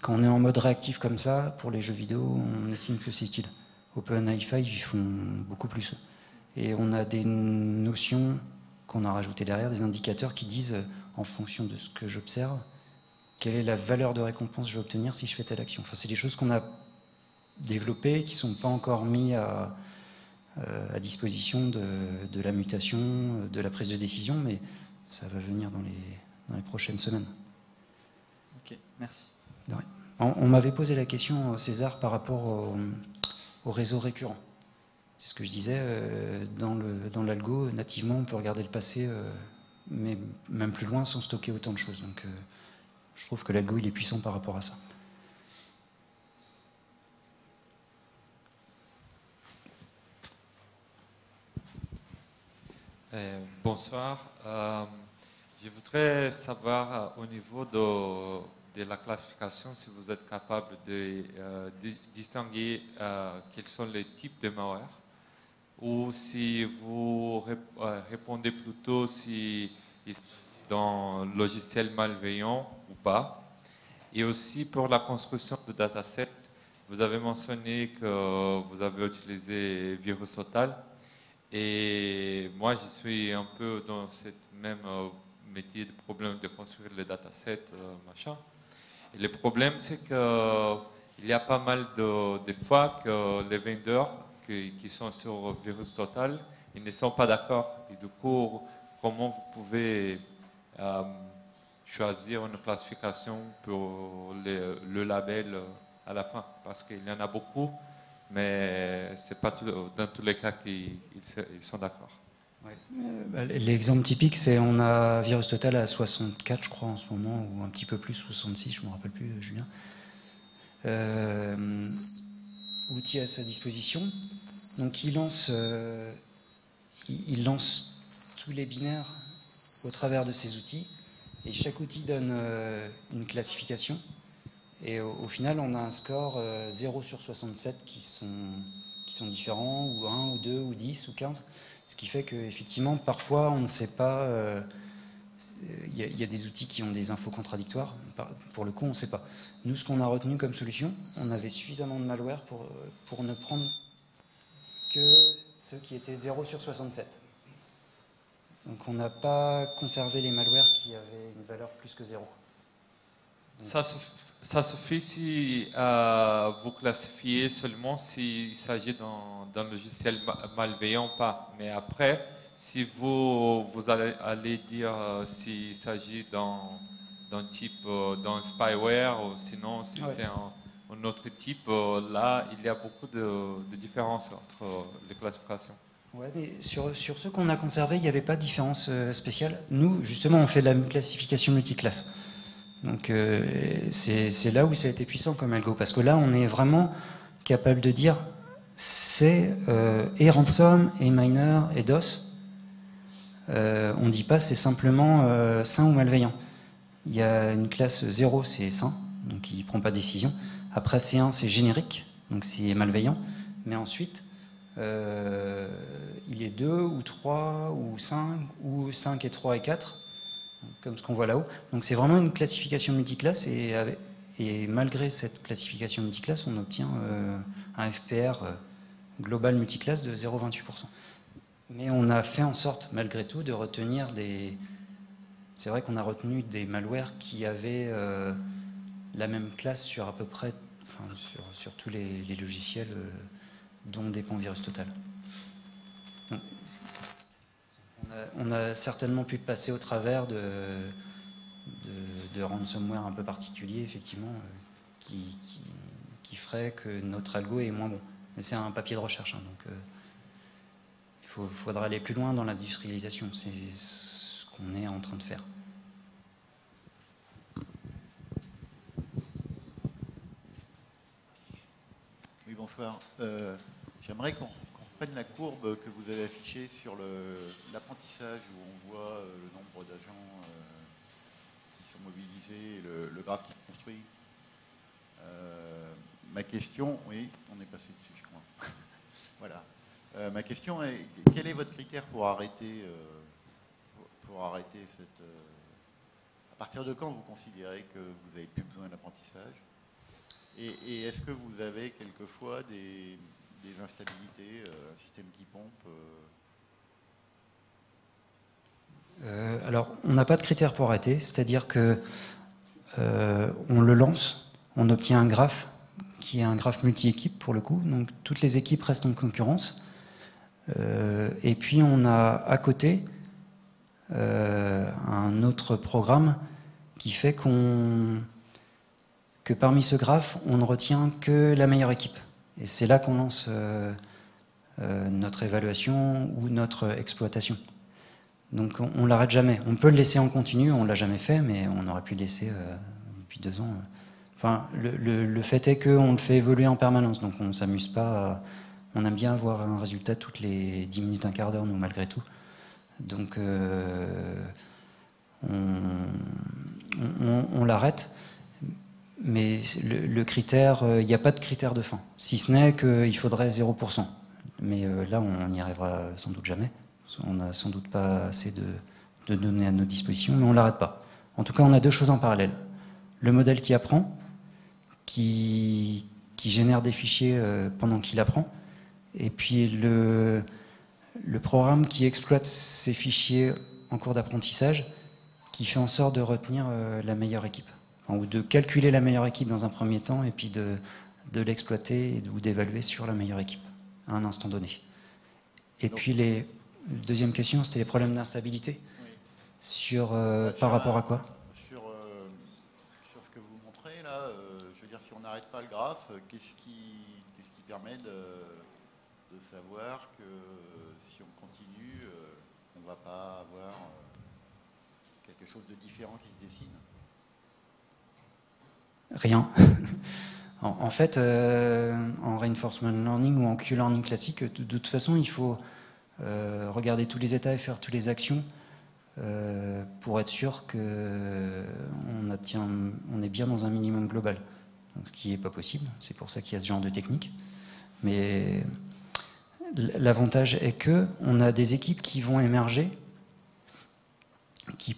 quand on est en mode réactif comme ça, pour les jeux vidéo, on estime que c'est utile. OpenAI5, ils font beaucoup plus. Et on a des notions qu'on a rajoutées derrière, des indicateurs qui disent, en fonction de ce que j'observe, quelle est la valeur de récompense que je vais obtenir si je fais telle action. Enfin, c'est des choses qu'on a développées, qui ne sont pas encore mises à disposition de la mutation, de la prise de décision, mais ça va venir dans les prochaines semaines. Ok, merci. On m'avait posé la question, César, par rapport au réseau récurrent. C'est ce que je disais, dans l'algo, nativement, on peut regarder le passé, mais même plus loin, sans stocker autant de choses. Donc, je trouve que l'algo, il est puissant par rapport à ça. Bonsoir. Je voudrais savoir au niveau de la classification si vous êtes capable de distinguer quels sont les types de malware, ou si vous répondez plutôt si dans le logiciel malveillant ou pas. Et aussi pour la construction de datasets, vous avez mentionné que vous avez utilisé VirusTotal. Et moi, je suis un peu dans cette même métier de problème de construire les datasets, machin. Et le problème, c'est qu'il y a pas mal de fois que les vendeurs qui sont sur VirusTotal, ils ne sont pas d'accord. Et du coup, comment vous pouvez choisir une classification pour le label à la fin? Parce qu'il y en a beaucoup, mais ce n'est pas dans tous les cas qu'ils sont d'accord. Ouais. L'exemple typique, c'est on a VirusTotal à 64, je crois, en ce moment, ou un petit peu plus, 66, je ne me rappelle plus, Julien. Outil à sa disposition. Donc il lance tous les binaires au travers de ces outils, et chaque outil donne une classification. Et au final, on a un score 0 sur 67 qui sont différents, ou 1, ou 2, ou 10, ou 15. Ce qui fait qu'effectivement, parfois, on ne sait pas... Il y a des outils qui ont des infos contradictoires. Pour le coup, on ne sait pas. Nous, ce qu'on a retenu comme solution, on avait suffisamment de malware pour ne prendre que ceux qui étaient 0 sur 67. Donc on n'a pas conservé les malwares qui avaient une valeur plus que 0. Donc, ça suffit si vous classifiez seulement s'il s'agit d'un logiciel malveillant ou pas. Mais après, si vous allez dire s'il s'agit d'un type, d'un spyware, ou sinon si c'est un autre type, là, il y a beaucoup de différences entre les classifications. Oui, mais sur ceux qu'on a conservés, il n'y avait pas de différence spéciale. Nous, justement, on fait de la classification multiclasse. Donc, c'est là où ça a été puissant comme algo. Parce que là, on est vraiment capable de dire c'est et ransom, et miner, et DOS. on ne dit pas c'est simplement sain ou malveillant. Il y a une classe 0, c'est sain, donc il ne prend pas de décision. Après C1, c'est générique, donc c'est malveillant. Mais ensuite, il est 2 ou 3 ou 5 et 3 et 4, comme ce qu'on voit là-haut. Donc c'est vraiment une classification multiclasse, et malgré cette classification multiclasse, on obtient un FPR global multiclasse de 0,28%. Mais on a fait en sorte, malgré tout, de retenir des... C'est vrai qu'on a retenu des malwares qui avaient la même classe sur à peu près, enfin, sur tous les logiciels dont dépend VirusTotal. On a certainement pu passer au travers de ransomware un peu particuliers, effectivement, qui ferait que notre algo est moins bon. Mais c'est un papier de recherche, hein, donc il faudra aller plus loin dans l'industrialisation. C'est ce qu'on est en train de faire. Oui, bonsoir. J'aimerais qu'on reprenne la courbe que vous avez affichée sur l'apprentissage, où on voit le nombre d'agents qui sont mobilisés, et le graphe qui est construit. Ma question, oui, on est passé dessus, je crois. Voilà. Ma question est, quel est votre critère pour arrêter cette... à partir de quand vous considérez que vous n'avez plus besoin d'apprentissage? Et est-ce que vous avez quelquefois des instabilités, un système qui pompe Alors, on n'a pas de critères pour arrêter, c'est-à-dire que on le lance, on obtient un graphe qui est un graphe multi-équipe pour le coup, donc toutes les équipes restent en concurrence. Et puis on a à côté un autre programme qui fait que parmi ce graphe, on ne retient que la meilleure équipe. Et c'est là qu'on lance notre évaluation ou notre exploitation. Donc on ne l'arrête jamais. On peut le laisser en continu, on ne l'a jamais fait, mais on aurait pu le laisser depuis 2 ans. Enfin, le fait est qu'on le fait évoluer en permanence, donc on ne s'amuse pas. On aime bien avoir un résultat toutes les 10 minutes, un quart d'heure, nous, malgré tout. Donc on l'arrête. Mais le critère, il n'y a pas de critère de fin, si ce n'est qu'il faudrait 0%. Mais là, on n'y arrivera sans doute jamais. On n'a sans doute pas assez de données à nos dispositions, mais on ne l'arrête pas. En tout cas, on a 2 choses en parallèle. Le modèle qui apprend, qui génère des fichiers pendant qu'il apprend, et puis le programme qui exploite ces fichiers en cours d'apprentissage, qui fait en sorte de retenir la meilleure équipe. Ou de calculer la meilleure équipe dans un premier temps, et puis de l'exploiter ou d'évaluer sur la meilleure équipe à un instant donné. Et puis la deuxième question, c'était les problèmes d'instabilité. Oui. Par rapport à quoi? Sur ce que vous montrez là, je veux dire, si on n'arrête pas le graphe, qu'est-ce qui permet de savoir que si on continue, on ne va pas avoir quelque chose de différent qui se dessine? Rien. En fait, en reinforcement learning ou en Q-learning classique, de toute façon, il faut regarder tous les états et faire toutes les actions pour être sûr qu'on est bien dans un minimum global. Donc, ce qui n'est pas possible, c'est pour ça qu'il y a ce genre de technique. Mais l'avantage est qu'on a des équipes qui vont émerger, qui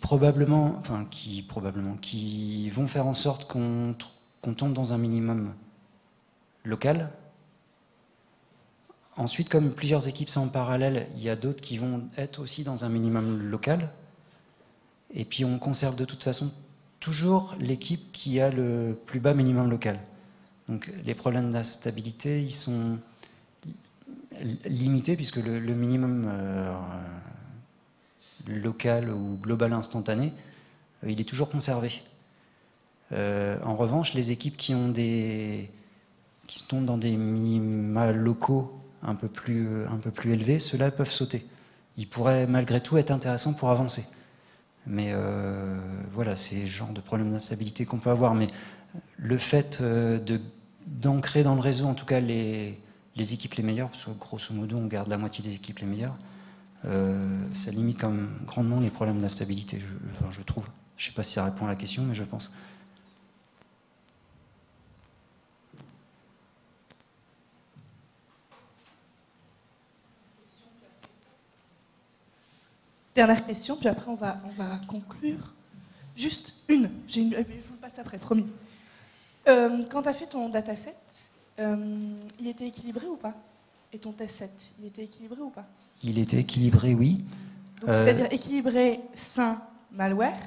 vont faire en sorte qu'on tombe dans un minimum local. Ensuite, comme plusieurs équipes sont en parallèle, il y a d'autres qui vont être aussi dans un minimum local. Et puis on conserve de toute façon toujours l'équipe qui a le plus bas minimum local. Donc les problèmes d'instabilité, ils sont limités puisque le minimum local ou global instantané, il est toujours conservé. En revanche, les équipes qui se tombent dans des minima locaux un peu plus élevés, ceux-là peuvent sauter. Ils pourraient malgré tout être intéressants pour avancer. Mais voilà, c'est le genre de problème d'instabilité qu'on peut avoir. Mais le fait d'ancrer dans le réseau, en tout cas les équipes les meilleures, parce que grosso modo on garde la moitié des équipes les meilleures, ça limite quand même grandement les problèmes d'instabilité, je trouve. Je ne sais pas si ça répond à la question, mais je pense. Dernière question, puis après on va conclure. Juste une, je vous le passe après, promis. Quand tu as fait ton dataset, il était équilibré ou pas? Et ton test set, il était équilibré ou pas? Il était équilibré, oui. Donc c'est-à-dire équilibré sain malware,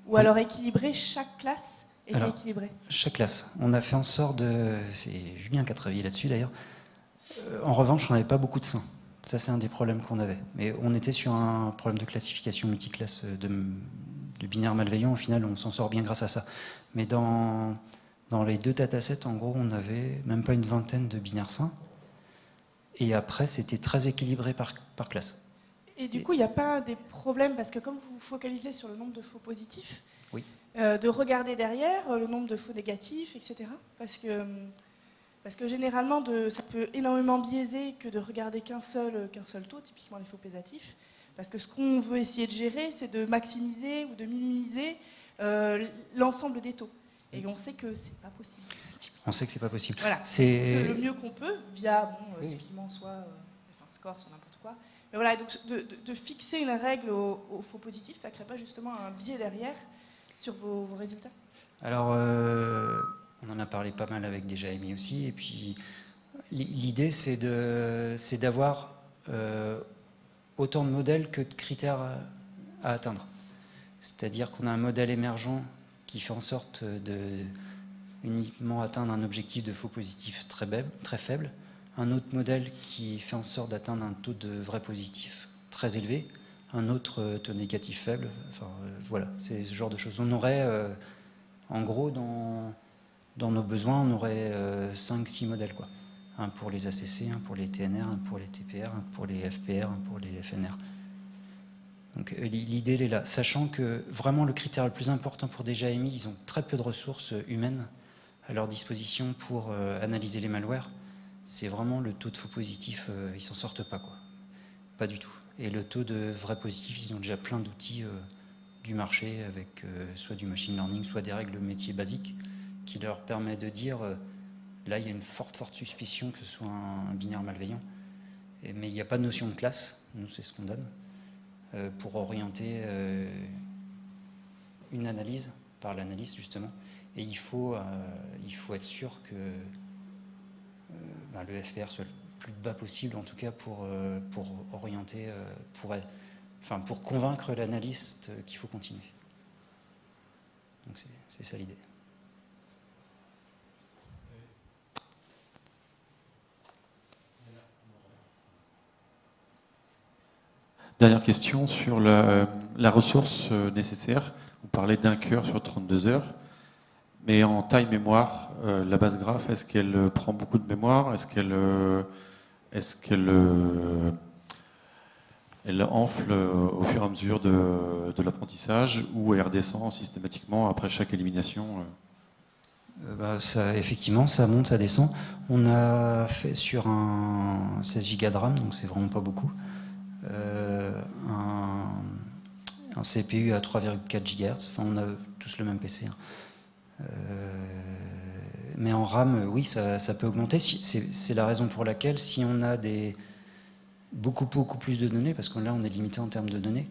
ou alors équilibré, chaque classe était équilibrée? Chaque classe. On a fait en sorte de... C'est Julien qui a travaillé là-dessus d'ailleurs. En revanche, on n'avait pas beaucoup de sains. Ça, c'est un des problèmes qu'on avait. Mais on était sur un problème de classification multiclasse de binaire malveillant. Au final, on s'en sort bien grâce à ça. Mais dans les 2 datasets, en gros, on n'avait même pas une vingtaine de binaires sains. Et après, c'était très équilibré par classe. Et du coup, il n'y a pas des problèmes, parce que comme vous vous focalisez sur le nombre de faux positifs, oui. De regarder derrière le nombre de faux négatifs, etc. Parce que généralement, ça peut énormément biaiser que de regarder qu'un seul taux, typiquement les faux pésatifs. Parce que ce qu'on veut essayer de gérer, c'est de maximiser ou de minimiser l'ensemble des taux. Et on sait que c'est pas possible. On sait que c'est pas possible. Voilà. On fait le mieux qu'on peut via, typiquement, soit score, soit n'importe quoi. Mais voilà, donc de fixer une règle au faux positif, ça ne crée pas justement un biais derrière sur vos résultats? Alors, on en a parlé pas mal avec déjà Amy aussi. Et puis, l'idée, c'est d'avoir autant de modèles que de critères à atteindre. C'est-à-dire qu'on a un modèle émergent qui fait en sorte de uniquement atteindre un objectif de faux positif très faible, un autre modèle qui fait en sorte d'atteindre un taux de vrai positif très élevé, un autre taux négatif faible. Enfin, voilà, c'est ce genre de choses. On aurait, en gros, dans nos besoins, on aurait 5-6 modèles, quoi. Un pour les ACC, un pour les TNR, un pour les TPR, un pour les FPR, un pour les FNR. Donc l'idée, elle est là. Sachant que vraiment le critère le plus important pour DJMI, ils ont très peu de ressources humaines à leur disposition pour analyser les malwares. C'est vraiment le taux de faux positifs, ils s'en sortent pas, quoi. Pas du tout. Et le taux de vrai positif, ils ont déjà plein d'outils du marché avec soit du machine learning, soit des règles métiers basiques qui leur permettent de dire là, il y a une forte suspicion que ce soit un binaire malveillant. Mais il n'y a pas de notion de classe, nous c'est ce qu'on donne, pour orienter une analyse par l'analyste justement. Et il faut être sûr que le FPR soit le plus bas possible, en tout cas pour orienter, pour convaincre l'analyste qu'il faut continuer. Donc c'est ça l'idée. Dernière question sur la ressource nécessaire. Vous parlez d'un cœur sur 32 heures, mais en taille mémoire, la base graph, est-ce qu'elle prend beaucoup de mémoire? Est-ce qu'elle enfle au fur et à mesure de l'apprentissage, ou elle redescend systématiquement après chaque élimination? Effectivement, ça monte, ça descend. On a fait sur un 16 Go de RAM, donc c'est vraiment pas beaucoup. Un CPU à 3,4 GHz, enfin on a tous le même PC. Mais en RAM, oui, ça peut augmenter. C'est la raison pour laquelle, si on a beaucoup plus de données, parce que là on est limité en termes de données,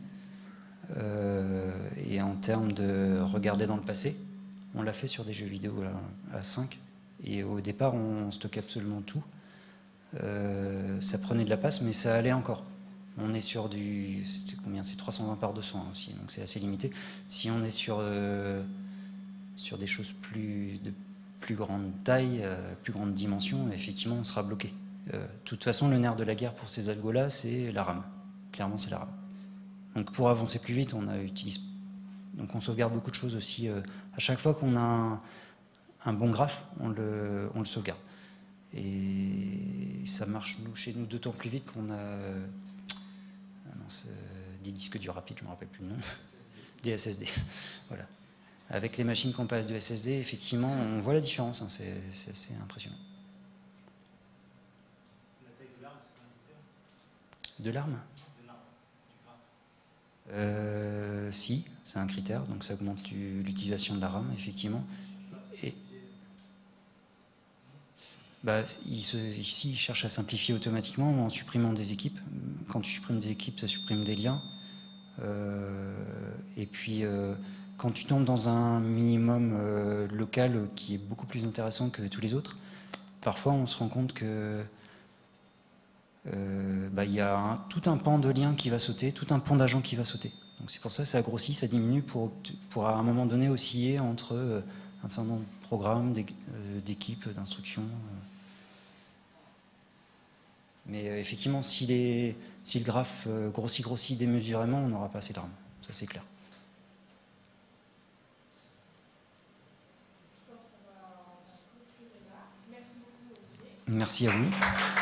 et en termes de regarder dans le passé, on l'a fait sur des jeux vidéo à 5, et au départ on stockait absolument tout. Ça prenait de la place, mais ça allait encore. On est sur c'est combien? C'est 320 par 200 aussi, donc c'est assez limité. Si on est sur des choses de plus grande taille, plus grande dimension, effectivement, on sera bloqué. De toute façon, le nerf de la guerre pour ces algos-là, c'est la RAM. Clairement, c'est la RAM. Donc pour avancer plus vite, donc on sauvegarde beaucoup de choses aussi. À chaque fois qu'on a un bon graphe, on le sauvegarde. Et ça marche chez nous d'autant plus vite qu'on a des disques durs rapides, je ne me rappelle plus le nom, des SSD. Voilà. Avec les machines qu'on passe de SSD, effectivement, on voit la différence, hein, c'est assez impressionnant. La taille de l'arme, c'est pas un critère? De l'arme? Si, c'est un critère, donc ça augmente l'utilisation de la RAM, effectivement. Et, ici, il cherche à simplifier automatiquement en supprimant des équipes. Quand tu supprimes des équipes, ça supprime des liens. Et puis, quand tu tombes dans un minimum local qui est beaucoup plus intéressant que tous les autres, parfois on se rend compte que y a tout un pan de liens qui va sauter, tout un pan d'agents qui va sauter. Donc c'est pour ça que ça grossit, ça diminue pour à un moment donné osciller entre un certain nombre de programmes, d'équipes, d'instructions. Mais effectivement, si le graphe grossit démesurément, on n'aura pas assez de RAM. Ça, c'est clair. Merci à vous.